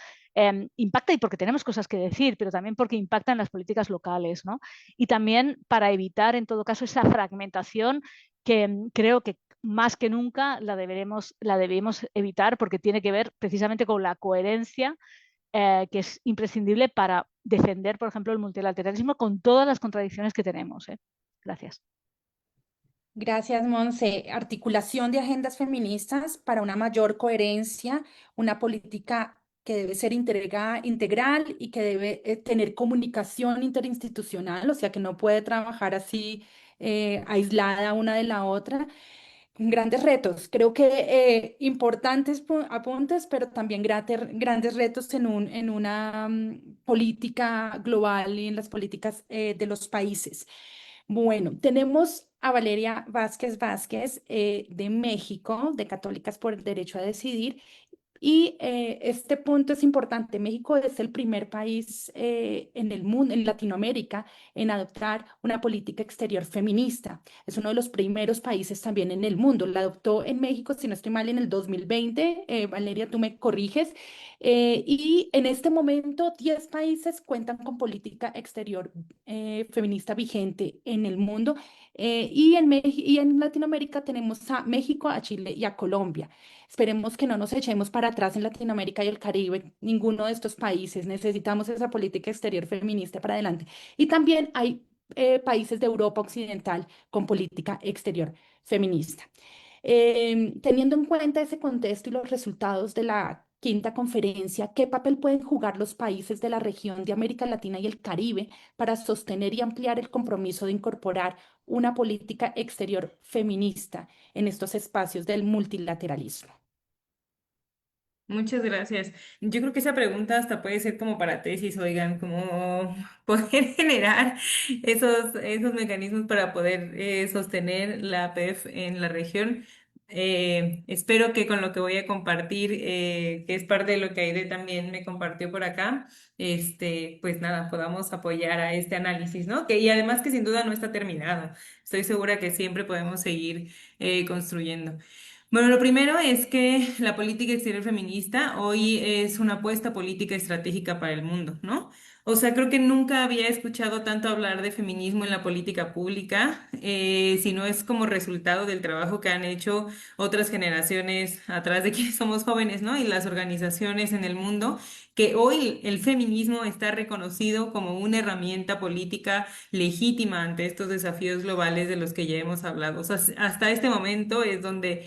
Impacta y porque tenemos cosas que decir, pero también porque impacta en las políticas locales, ¿no? Y también para evitar, en todo caso, esa fragmentación que creo que más que nunca la debemos evitar, porque tiene que ver precisamente con la coherencia que es imprescindible para defender, por ejemplo, el multilateralismo con todas las contradicciones que tenemos. Gracias. Gracias, Monse. Articulación de agendas feministas para una mayor coherencia, una política que debe ser integral y que debe tener comunicación interinstitucional, o sea, que no puede trabajar así aislada una de la otra. Grandes retos, creo que importantes apuntes, pero también grandes retos en una política global y en las políticas de los países. Bueno, tenemos a Valeria Vázquez Vázquez de México, de Católicas por el Derecho a Decidir. Y este punto es importante. México es el primer país en el mundo, en Latinoamérica, en adoptar una política exterior feminista. Es uno de los primeros países también en el mundo. La adoptó en México, si no estoy mal, en el 2020. Valeria, tú me corriges. Y en este momento, 10 países cuentan con política exterior feminista vigente en el mundo. Y en Latinoamérica tenemos a México, a Chile y a Colombia. Esperemos que no nos echemos para atrás en Latinoamérica y el Caribe, ninguno de estos países. Necesitamos esa política exterior feminista para adelante. Y también hay países de Europa Occidental con política exterior feminista. Teniendo en cuenta ese contexto y los resultados de la quinta conferencia, ¿qué papel pueden jugar los países de la región de América Latina y el Caribe para sostener y ampliar el compromiso de incorporar una política exterior feminista en estos espacios del multilateralismo? Muchas gracias. Yo creo que esa pregunta hasta puede ser como para tesis, oigan, como poder generar esos mecanismos para poder sostener la PEF en la región. Espero que con lo que voy a compartir, que es parte de lo que Aide también me compartió por acá, pues nada, podamos apoyar a este análisis, ¿no? Y además que sin duda no está terminado. Estoy segura que siempre podemos seguir construyendo. Bueno, lo primero es que la política exterior feminista hoy es una apuesta política estratégica para el mundo, ¿no? O sea, creo que nunca había escuchado tanto hablar de feminismo en la política pública, sino es como resultado del trabajo que han hecho otras generaciones atrás de quienes somos jóvenes, ¿no? Y las organizaciones en el mundo, que hoy el feminismo está reconocido como una herramienta política legítima ante estos desafíos globales de los que ya hemos hablado. O sea, hasta este momento es donde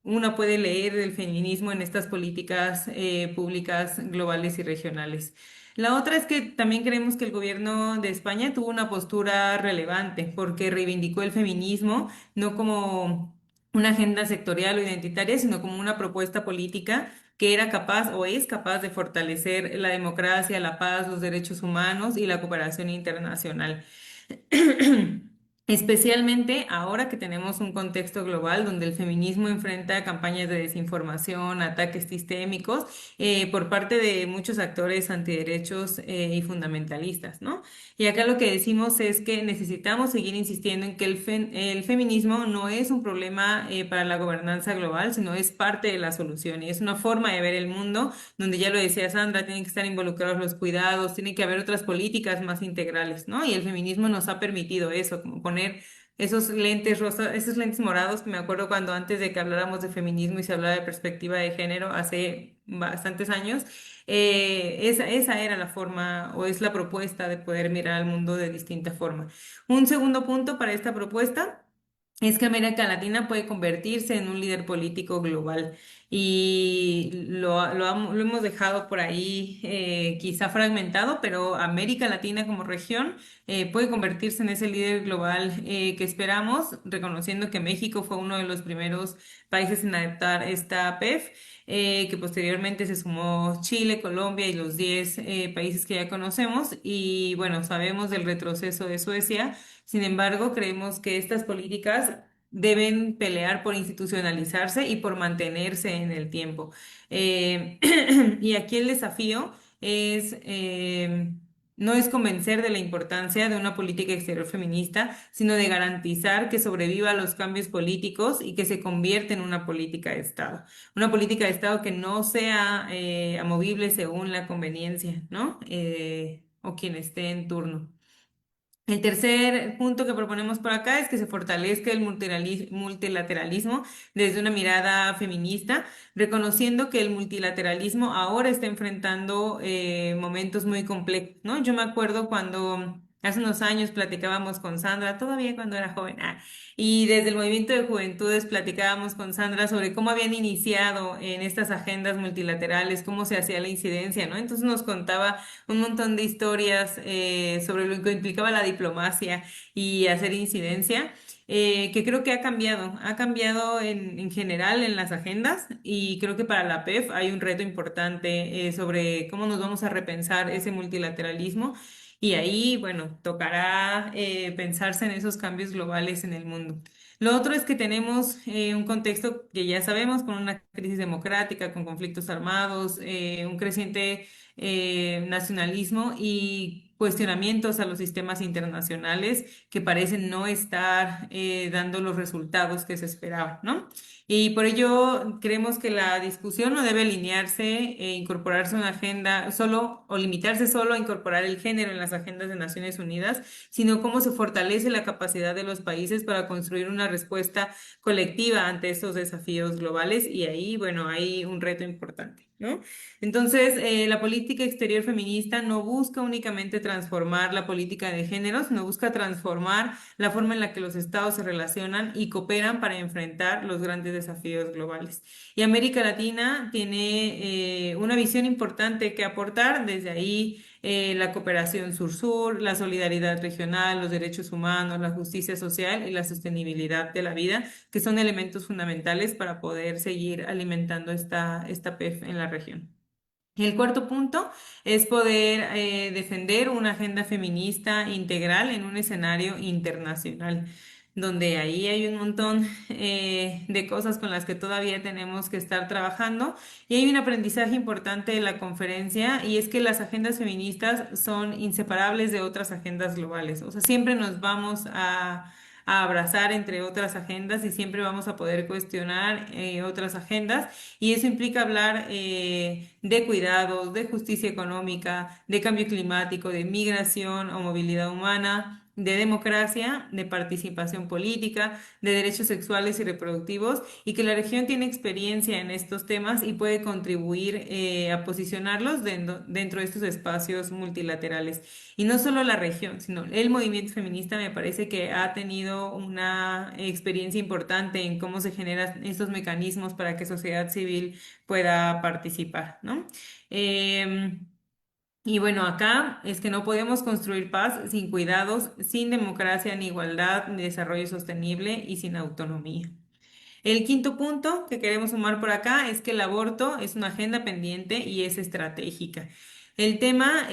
uno puede leer el feminismo en estas políticas públicas globales y regionales. La otra es que también creemos que el gobierno de España tuvo una postura relevante porque reivindicó el feminismo no como una agenda sectorial o identitaria, sino como una propuesta política que era capaz o es capaz de fortalecer la democracia, la paz, los derechos humanos y la cooperación internacional. Especialmente ahora que tenemos un contexto global donde el feminismo enfrenta campañas de desinformación, ataques sistémicos por parte de muchos actores antiderechos y fundamentalistas, ¿no? Y acá lo que decimos es que necesitamos seguir insistiendo en que el feminismo no es un problema para la gobernanza global, sino es parte de la solución y es una forma de ver el mundo donde ya lo decía Sandra, tienen que estar involucrados los cuidados, tiene que haber otras políticas más integrales, ¿no? Y el feminismo nos ha permitido eso, como poner esos lentes rosas, esos lentes morados, que me acuerdo cuando antes de que habláramos de feminismo y se hablaba de perspectiva de género hace bastantes años, esa era la forma o es la propuesta de poder mirar al mundo de distinta forma. Un segundo punto para esta propuesta es que América Latina puede convertirse en un líder político global y lo hemos dejado por ahí quizá fragmentado, pero América Latina como región puede convertirse en ese líder global que esperamos, reconociendo que México fue uno de los primeros países en adoptar esta PEF. Que posteriormente se sumó Chile, Colombia y los 10 países que ya conocemos. Y bueno, sabemos del retroceso de Suecia. Sin embargo, creemos que estas políticas deben pelear por institucionalizarse y por mantenerse en el tiempo. Eh, y aquí el desafío es, no es convencer de la importancia de una política exterior feminista, sino de garantizar que sobreviva a los cambios políticos y que se convierta en una política de Estado. Una política de Estado que no sea amovible según la conveniencia, ¿no? O quien esté en turno. El tercer punto que proponemos por acá es que se fortalezca el multilateralismo desde una mirada feminista, reconociendo que el multilateralismo ahora está enfrentando momentos muy complejos, ¿no? Yo me acuerdo cuando hace unos años platicábamos con Sandra, todavía cuando era joven, y desde el movimiento de juventudes platicábamos con Sandra sobre cómo habían iniciado en estas agendas multilaterales, cómo se hacía la incidencia, ¿no? Entonces nos contaba un montón de historias sobre lo que implicaba la diplomacia y hacer incidencia, que creo que ha cambiado en general en las agendas y creo que para la PEF hay un reto importante sobre cómo nos vamos a repensar ese multilateralismo y ahí, bueno, tocará pensarse en esos cambios globales en el mundo. Lo otro es que tenemos un contexto que ya sabemos, con una crisis democrática, con conflictos armados, un creciente nacionalismo y cuestionamientos a los sistemas internacionales que parecen no estar dando los resultados que se esperaban, ¿no? Y por ello creemos que la discusión no debe alinearse e incorporarse a una agenda solo o limitarse solo a incorporar el género en las agendas de Naciones Unidas, sino cómo se fortalece la capacidad de los países para construir una respuesta colectiva ante estos desafíos globales. Y ahí, bueno, hay un reto importante, ¿no? Entonces, la política exterior feminista no busca únicamente transformar la política de género, sino busca transformar la forma en la que los estados se relacionan y cooperan para enfrentar los grandes desafíos globales. Y América Latina tiene una visión importante que aportar. Desde ahí la cooperación sur-sur, la solidaridad regional, los derechos humanos, la justicia social y la sostenibilidad de la vida, que son elementos fundamentales para poder seguir alimentando esta PEF en la región. El cuarto punto es poder defender una agenda feminista integral en un escenario internacional, donde ahí hay un montón de cosas con las que todavía tenemos que estar trabajando. Y hay un aprendizaje importante de la conferencia, y es que las agendas feministas son inseparables de otras agendas globales. O sea, siempre nos vamos a abrazar entre otras agendas y siempre vamos a poder cuestionar otras agendas, y eso implica hablar de cuidados, de justicia económica, de cambio climático, de migración o movilidad humana, de democracia, de participación política, de derechos sexuales y reproductivos, y que la región tiene experiencia en estos temas y puede contribuir a posicionarlos dentro de estos espacios multilaterales. Y no solo la región, sino el movimiento feminista me parece que ha tenido una experiencia importante en cómo se generan estos mecanismos para que sociedad civil pueda participar, ¿no? Em, y bueno, acá es que no podemos construir paz sin cuidados, sin democracia, ni igualdad, ni desarrollo sostenible y sin autonomía. El quinto punto que queremos sumar por acá es que el aborto es una agenda pendiente y es estratégica. El tema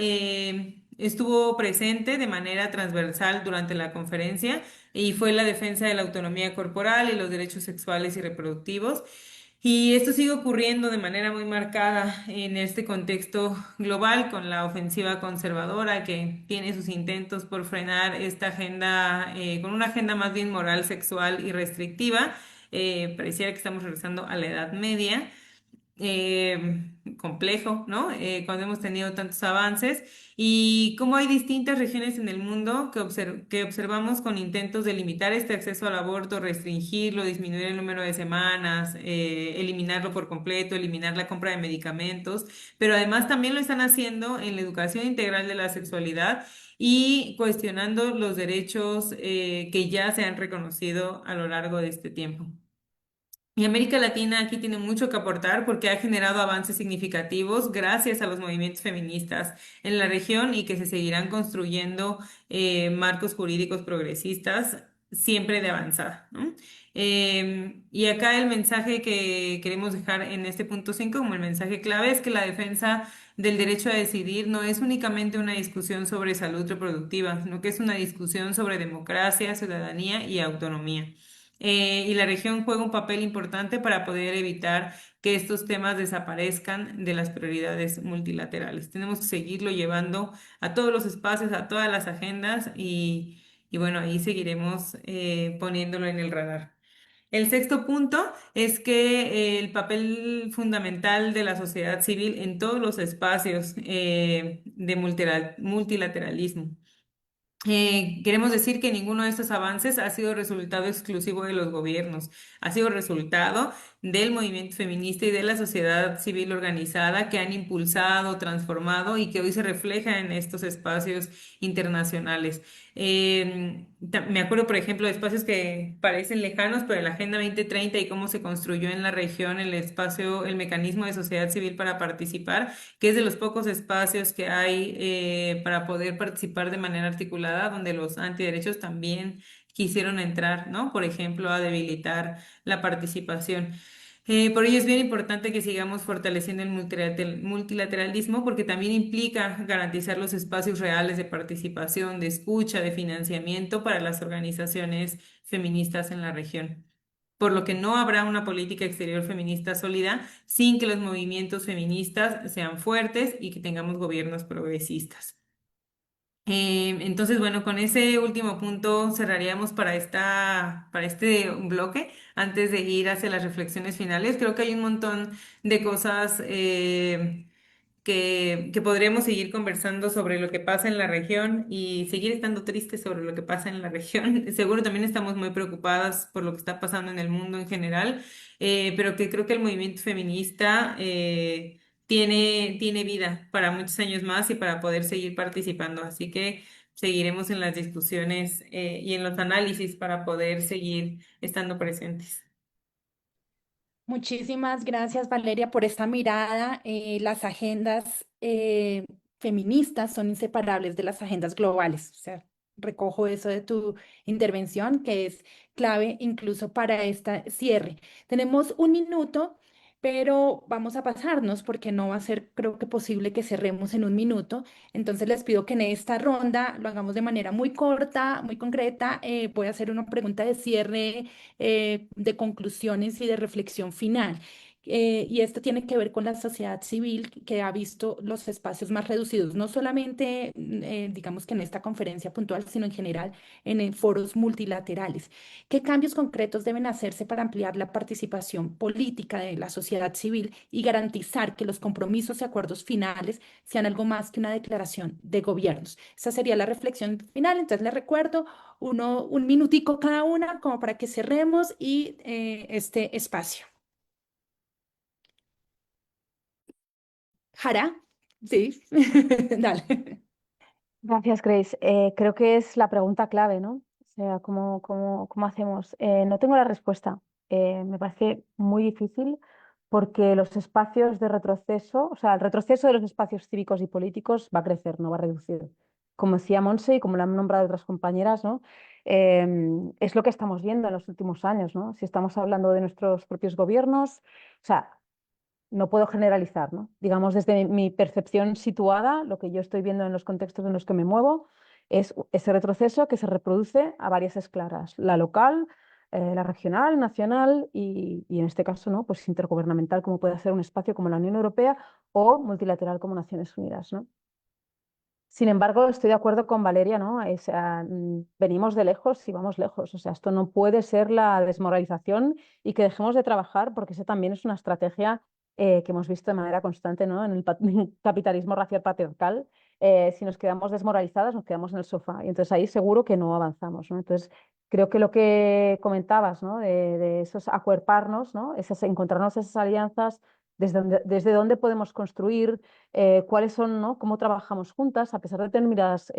estuvo presente de manera transversal durante la conferencia y fue la defensa de la autonomía corporal y los derechos sexuales y reproductivos. Y esto sigue ocurriendo de manera muy marcada en este contexto global, con la ofensiva conservadora que tiene sus intentos por frenar esta agenda, con una agenda más bien moral, sexual y restrictiva. Pareciera que estamos regresando a la Edad Media. Complejo, ¿no? Cuando hemos tenido tantos avances, y cómo hay distintas regiones en el mundo que observamos con intentos de limitar este acceso al aborto, restringirlo, disminuir el número de semanas, eliminarlo por completo, eliminar la compra de medicamentos, pero además también lo están haciendo en la educación integral de la sexualidad y cuestionando los derechos que ya se han reconocido a lo largo de este tiempo. Y América Latina aquí tiene mucho que aportar porque ha generado avances significativos gracias a los movimientos feministas en la región, y que se seguirán construyendo marcos jurídicos progresistas siempre de avanzada, ¿no? Y acá el mensaje que queremos dejar en este punto 5 como el mensaje clave es que la defensa del derecho a decidir no es únicamente una discusión sobre salud reproductiva, sino que es una discusión sobre democracia, ciudadanía y autonomía. Y la región juega un papel importante para poder evitar que estos temas desaparezcan de las prioridades multilaterales. Tenemos que seguirlo llevando a todos los espacios, a todas las agendas, y bueno, ahí seguiremos poniéndolo en el radar. El sexto punto es que el papel fundamental de la sociedad civil en todos los espacios de multilateralismo. Queremos decir que ninguno de estos avances ha sido resultado exclusivo de los gobiernos, ha sido resultado del movimiento feminista y de la sociedad civil organizada, que han impulsado, transformado y que hoy se refleja en estos espacios internacionales. Me acuerdo, por ejemplo, de espacios que parecen lejanos, pero en la Agenda 2030 y cómo se construyó en la región el espacio, el mecanismo de sociedad civil para participar, que es de los pocos espacios que hay para poder participar de manera articulada, donde los antiderechos también quisieron entrar, ¿no? Por ejemplo, a debilitar la participación. Por ello es bien importante que sigamos fortaleciendo el multilateralismo porque también implica garantizar los espacios reales de participación, de escucha, de financiamiento para las organizaciones feministas en la región. Por lo que no habrá una política exterior feminista sólida sin que los movimientos feministas sean fuertes y que tengamos gobiernos progresistas. Entonces, bueno, con ese último punto cerraríamos para este bloque. Antes de ir hacia las reflexiones finales, creo que hay un montón de cosas que podríamos seguir conversando sobre lo que pasa en la región y seguir estando tristes sobre lo que pasa en la región. Seguro también estamos muy preocupadas por lo que está pasando en el mundo en general, pero que creo que el movimiento feminista tiene vida para muchos años más y para poder seguir participando. Así que seguiremos en las discusiones y en los análisis para poder seguir estando presentes. Muchísimas gracias, Valeria, por esta mirada. Las agendas feministas son inseparables de las agendas globales. O sea, recojo eso de tu intervención, que es clave incluso para este cierre. Tenemos un minuto, pero vamos a pasarnos porque no va a ser, creo que posible que cerremos en un minuto. Entonces les pido que en esta ronda lo hagamos de manera muy corta, muy concreta. Voy a hacer una pregunta de cierre de conclusiones y de reflexión final. Y esto tiene que ver con la sociedad civil que ha visto los espacios más reducidos, no solamente, digamos que en esta conferencia puntual, sino en general en foros multilaterales. ¿Qué cambios concretos deben hacerse para ampliar la participación política de la sociedad civil y garantizar que los compromisos y acuerdos finales sean algo más que una declaración de gobiernos? Esa sería la reflexión final. Entonces les recuerdo un minutico cada una como para que cerremos y este espacio. Jara, sí, dale. Gracias, Grace. Creo que es la pregunta clave, ¿no? O sea, ¿cómo hacemos? No tengo la respuesta. Me parece muy difícil porque los espacios de retroceso, o sea, el retroceso de los espacios cívicos y políticos va a crecer, no va a reducir. Como decía Monse y como lo han nombrado otras compañeras, ¿no? Es lo que estamos viendo en los últimos años, ¿no? Si estamos hablando de nuestros propios gobiernos, o sea, no puedo generalizar, ¿no? Digamos, desde mi percepción situada, lo que yo estoy viendo en los contextos en los que me muevo es ese retroceso que se reproduce a varias escalas, la local, la regional, nacional y en este caso, ¿no? Pues intergubernamental, como puede ser un espacio como la Unión Europea o multilateral como Naciones Unidas, ¿no? Sin embargo, estoy de acuerdo con Valeria, ¿no? O sea, venimos de lejos y vamos lejos. O sea, esto no puede ser la desmoralización y que dejemos de trabajar porque eso también es una estrategia que hemos visto de manera constante, ¿no? En el capitalismo racial patriarcal. Si nos quedamos desmoralizadas, nos quedamos en el sofá y entonces ahí seguro que no avanzamos, ¿no? Entonces, creo que lo que comentabas, ¿no? De esos acuerparnos, ¿no? Encontrarnos esas alianzas, desde dónde podemos construir cuáles son, ¿no? Cómo trabajamos juntas, a pesar de tener miradas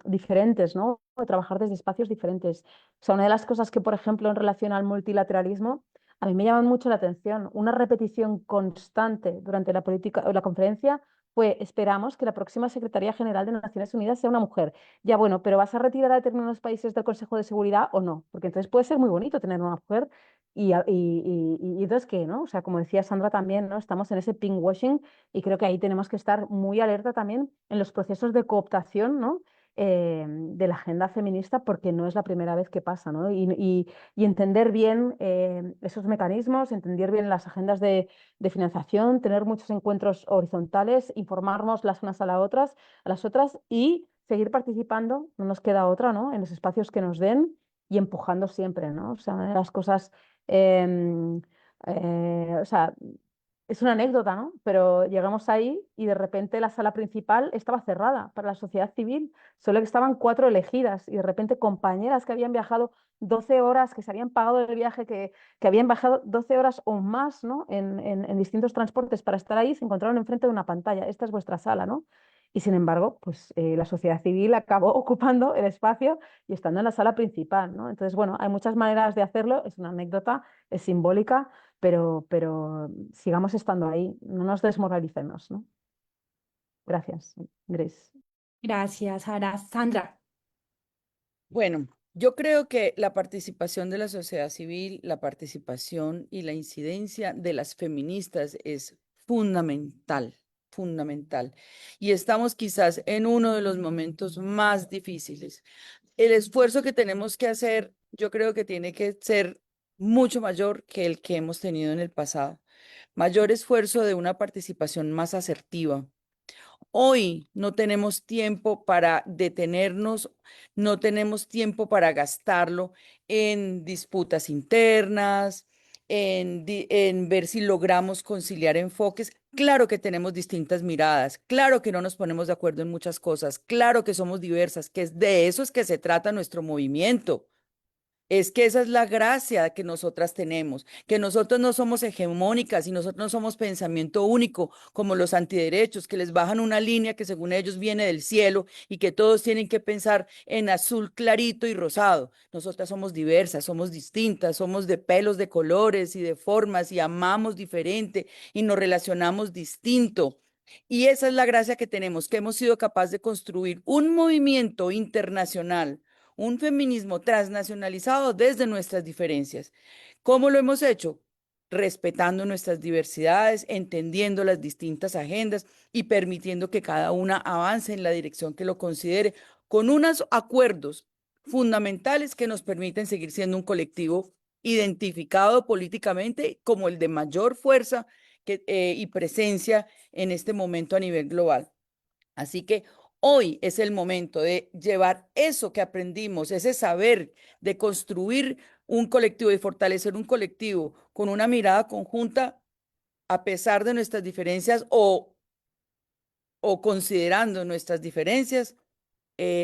diferentes, ¿no? O trabajar desde espacios diferentes. O sea, una de las cosas que, por ejemplo, en relación al multilateralismo, a mí me llama mucho la atención, una repetición constante durante la conferencia fue, esperamos que la próxima Secretaría General de Naciones Unidas sea una mujer. Ya bueno, pero ¿vas a retirar a determinados países del Consejo de Seguridad o no? Porque entonces puede ser muy bonito tener una mujer y entonces, ¿qué, no? O sea, como decía Sandra también, ¿no? Estamos en ese pinkwashing y creo que ahí tenemos que estar muy alerta también en los procesos de cooptación, ¿no? De la agenda feminista porque no es la primera vez que pasa, ¿no? Y entender bien esos mecanismos, entender bien las agendas de financiación, tener muchos encuentros horizontales, informarnos las unas a las otras y seguir participando, no nos queda otra, ¿no? En los espacios que nos den y empujando siempre, ¿no? O sea, una de las cosas Em, o sea, es una anécdota, ¿no? Pero llegamos ahí y de repente la sala principal estaba cerrada para la sociedad civil, solo que estaban 4 elegidas y de repente compañeras que habían viajado 12 horas, que se habían pagado el viaje, que habían bajado 12 horas o más, ¿no? En distintos transportes para estar ahí, se encontraron enfrente de una pantalla. Esta es vuestra sala, ¿no? Y sin embargo, pues la sociedad civil acabó ocupando el espacio y estando en la sala principal, ¿no? Entonces, bueno, hay muchas maneras de hacerlo, es una anécdota, es simbólica, pero sigamos estando ahí, no nos desmoralicemos, ¿no? Gracias, Grace. Gracias, Jara. Sandra. Bueno, Yo creo que la participación de la sociedad civil, la participación y la incidencia de las feministas es fundamental, fundamental. Y estamos quizás en uno de los momentos más difíciles. El esfuerzo que tenemos que hacer, yo creo que tiene que ser mucho mayor que el que hemos tenido en el pasado. Mayor esfuerzo de una participación más asertiva. Hoy no tenemos tiempo para detenernos, no tenemos tiempo para gastarlo en disputas internas, en ver si logramos conciliar enfoques. Claro que tenemos distintas miradas, claro que no nos ponemos de acuerdo en muchas cosas, claro que somos diversas, que es de eso es que se trata nuestro movimiento. Es que esa es la gracia que nosotras tenemos, que nosotros no somos hegemónicas y nosotros no somos pensamiento único, como los antiderechos, que les bajan una línea que según ellos viene del cielo y que todos tienen que pensar en azul clarito y rosado. Nosotras somos diversas, somos distintas, somos de pelos, de colores y de formas y amamos diferente y nos relacionamos distinto. Y esa es la gracia que tenemos, que hemos sido capaces de construir un movimiento internacional, un feminismo transnacionalizado desde nuestras diferencias. ¿Cómo lo hemos hecho? Respetando nuestras diversidades, entendiendo las distintas agendas y permitiendo que cada una avance en la dirección que lo considere, con unos acuerdos fundamentales que nos permiten seguir siendo un colectivo identificado políticamente como el de mayor fuerza y presencia en este momento a nivel global. Así que hoy es el momento de llevar eso que aprendimos, ese saber de construir un colectivo y fortalecer un colectivo con una mirada conjunta a pesar de nuestras diferencias o considerando nuestras diferencias,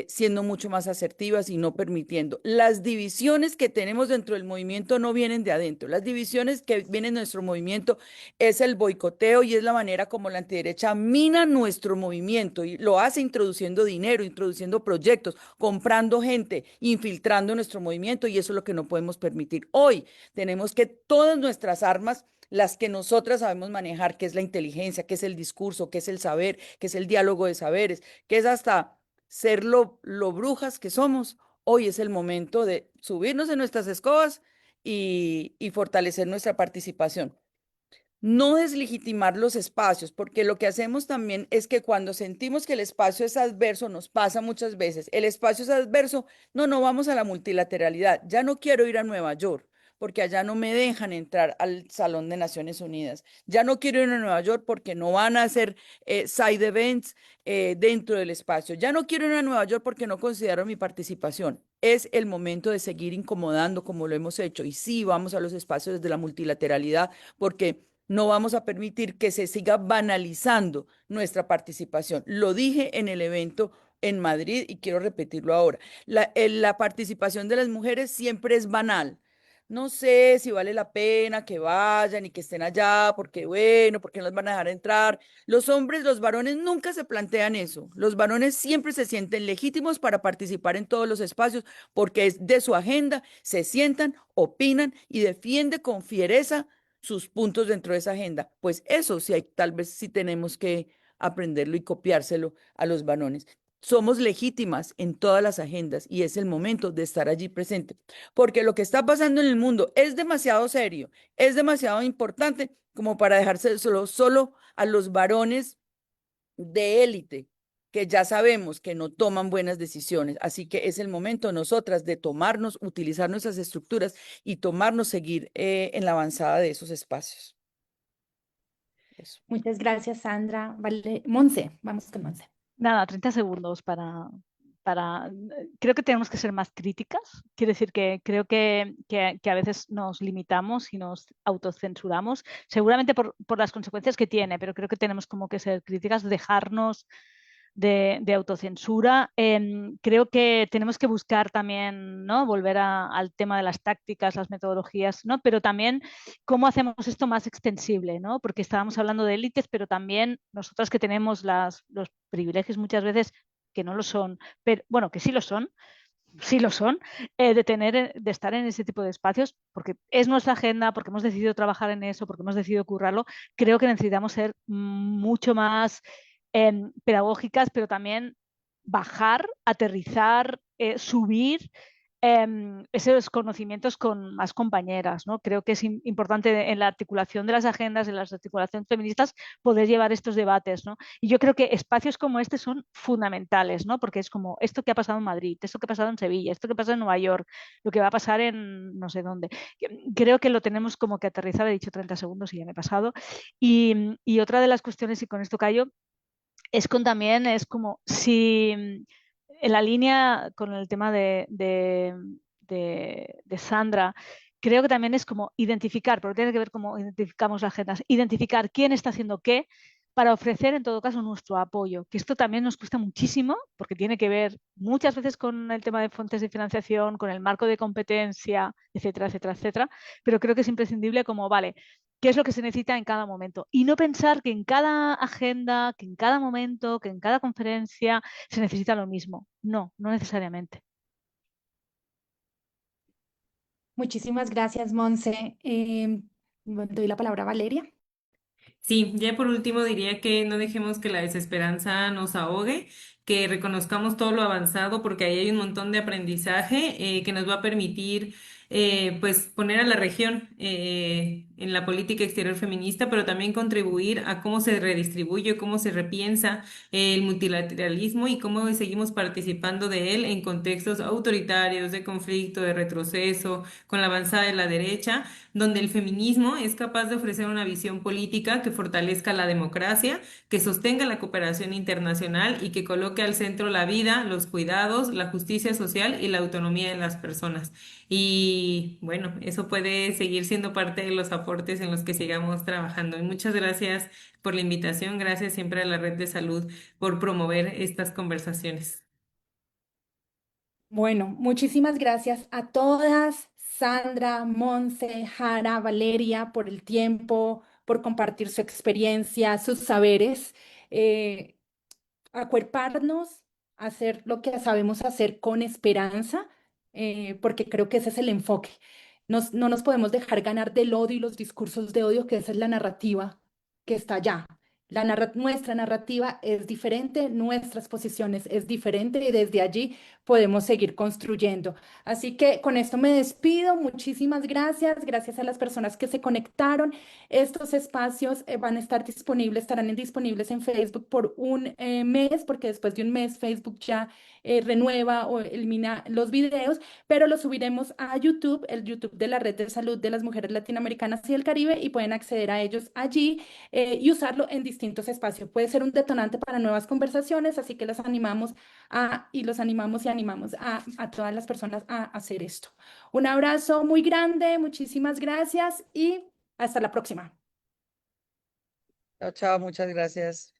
siendo mucho más asertivas y no permitiendo. Las divisiones que tenemos dentro del movimiento no vienen de adentro. Las divisiones que vienen de nuestro movimiento es el boicoteo y es la manera como la antiderecha mina nuestro movimiento y lo hace introduciendo dinero, introduciendo proyectos, comprando gente, infiltrando nuestro movimiento y eso es lo que no podemos permitir. Hoy tenemos que todas nuestras armas las que nosotras sabemos manejar, que es la inteligencia, que es el discurso, que es el saber, que es el diálogo de saberes, que es hasta ser lo brujas que somos, hoy es el momento de subirnos en nuestras escobas y fortalecer nuestra participación. No deslegitimar los espacios, porque lo que hacemos también es que cuando sentimos que el espacio es adverso, nos pasa muchas veces, el espacio es adverso, no vamos a la multilateralidad, ya no quiero ir a Nueva York, porque allá no me dejan entrar al Salón de Naciones Unidas, ya no quiero ir a Nueva York porque no van a hacer side events dentro del espacio, ya no quiero ir a Nueva York porque no considero mi participación. Es el momento de seguir incomodando como lo hemos hecho y sí vamos a los espacios desde la multilateralidad porque no vamos a permitir que se siga banalizando nuestra participación. Lo dije en el evento en Madrid y quiero repetirlo ahora. La participación de las mujeres siempre es banal. No sé si vale la pena que vayan y que estén allá, porque bueno, porque no las van a dejar entrar. Los hombres, los varones nunca se plantean eso. Los varones siempre se sienten legítimos para participar en todos los espacios porque es de su agenda, se sientan, opinan y defienden con fiereza sus puntos dentro de esa agenda. Pues eso sí, tal vez sí tenemos que aprenderlo y copiárselo a los varones. Somos legítimas en todas las agendas y es el momento de estar allí presente, porque lo que está pasando en el mundo es demasiado serio, es demasiado importante como para dejarse solo a los varones de élite, que ya sabemos que no toman buenas decisiones. Así que es el momento nosotras de tomarnos, utilizar nuestras estructuras y tomarnos seguir en la avanzada de esos espacios. Eso. Muchas gracias, Sandra. Vale, Monse, vamos con Monse. Nada, 30 segundos creo que tenemos que ser más críticas. Quiere decir que creo que a veces nos limitamos y nos autocensuramos, seguramente por las consecuencias que tiene, pero creo que tenemos como que ser críticas, dejarnos de autocensura. Creo que tenemos que buscar también, ¿no? Volver al tema de las tácticas, las metodologías, ¿no? Pero también cómo hacemos esto más extensible, ¿no? Porque estábamos hablando de élites, pero también nosotras que tenemos los privilegios muchas veces que no lo son, pero bueno, que sí lo son, de estar en ese tipo de espacios, porque es nuestra agenda, porque hemos decidido trabajar en eso, porque hemos decidido currarlo. Creo que necesitamos ser mucho más pedagógicas, pero también bajar, aterrizar, subir esos conocimientos con más compañeras, ¿no? Creo que es importante en la articulación de las agendas, en las articulaciones feministas, poder llevar estos debates, ¿no? Y yo creo que espacios como este son fundamentales, ¿no? Porque es como esto que ha pasado en Madrid, esto que ha pasado en Sevilla, esto que pasa en Nueva York, lo que va a pasar en no sé dónde. Creo que lo tenemos como que aterrizar, he dicho 30 segundos y ya me he pasado. Y otra de las cuestiones, y con esto callo, es con también, es como si en la línea con el tema de Sandra, creo que también es como identificar, porque tiene que ver cómo identificamos las agendas, identificar quién está haciendo qué para ofrecer en todo caso nuestro apoyo, que esto también nos cuesta muchísimo porque tiene que ver muchas veces con el tema de fuentes de financiación, con el marco de competencia, etcétera, etcétera, etcétera, pero creo que es imprescindible como, vale, qué es lo que se necesita en cada momento y no pensar que en cada agenda, que en cada momento, que en cada conferencia se necesita lo mismo. No, no necesariamente. Muchísimas gracias, Monse. Doy la palabra a Valeria. Sí, ya por último diría que no dejemos que la desesperanza nos ahogue, que reconozcamos todo lo avanzado porque ahí hay un montón de aprendizaje que nos va a permitir pues poner a la región en la política exterior feminista, pero también contribuir a cómo se redistribuye, cómo se repiensa el multilateralismo y cómo seguimos participando de él en contextos autoritarios, de conflicto, de retroceso, con la avanzada de la derecha donde el feminismo es capaz de ofrecer una visión política que fortalezca la democracia, que sostenga la cooperación internacional y que coloque al centro la vida, los cuidados, la justicia social y la autonomía de las personas. Y bueno, eso puede seguir siendo parte de los aportes en los que sigamos trabajando. Y muchas gracias por la invitación, gracias siempre a la Red de Salud por promover estas conversaciones. Bueno, muchísimas gracias a todas, Sandra, Monse, Jara, Valeria, por el tiempo, por compartir su experiencia, sus saberes. Eh, Acuerparnos, hacer lo que sabemos hacer con esperanza, porque creo que ese es el enfoque. No nos podemos dejar ganar del odio y los discursos de odio, que esa es la narrativa que está allá. Nuestra narrativa es diferente, nuestras posiciones es diferente y desde allí podemos seguir construyendo. Así que con esto me despido. Muchísimas gracias. Gracias a las personas que se conectaron. Estos espacios van a estar disponibles, estarán disponibles en Facebook por un mes, porque después de un mes Facebook ya renueva o elimina los videos, pero los subiremos a YouTube, el YouTube de la Red de Salud de las Mujeres Latinoamericanas y del Caribe, y pueden acceder a ellos allí y usarlo en distintos espacios. Puede ser un detonante para nuevas conversaciones, así que los animamos los animamos y animamos a todas las personas a hacer esto. Un abrazo muy grande, muchísimas gracias y hasta la próxima. Chao, chao, muchas gracias.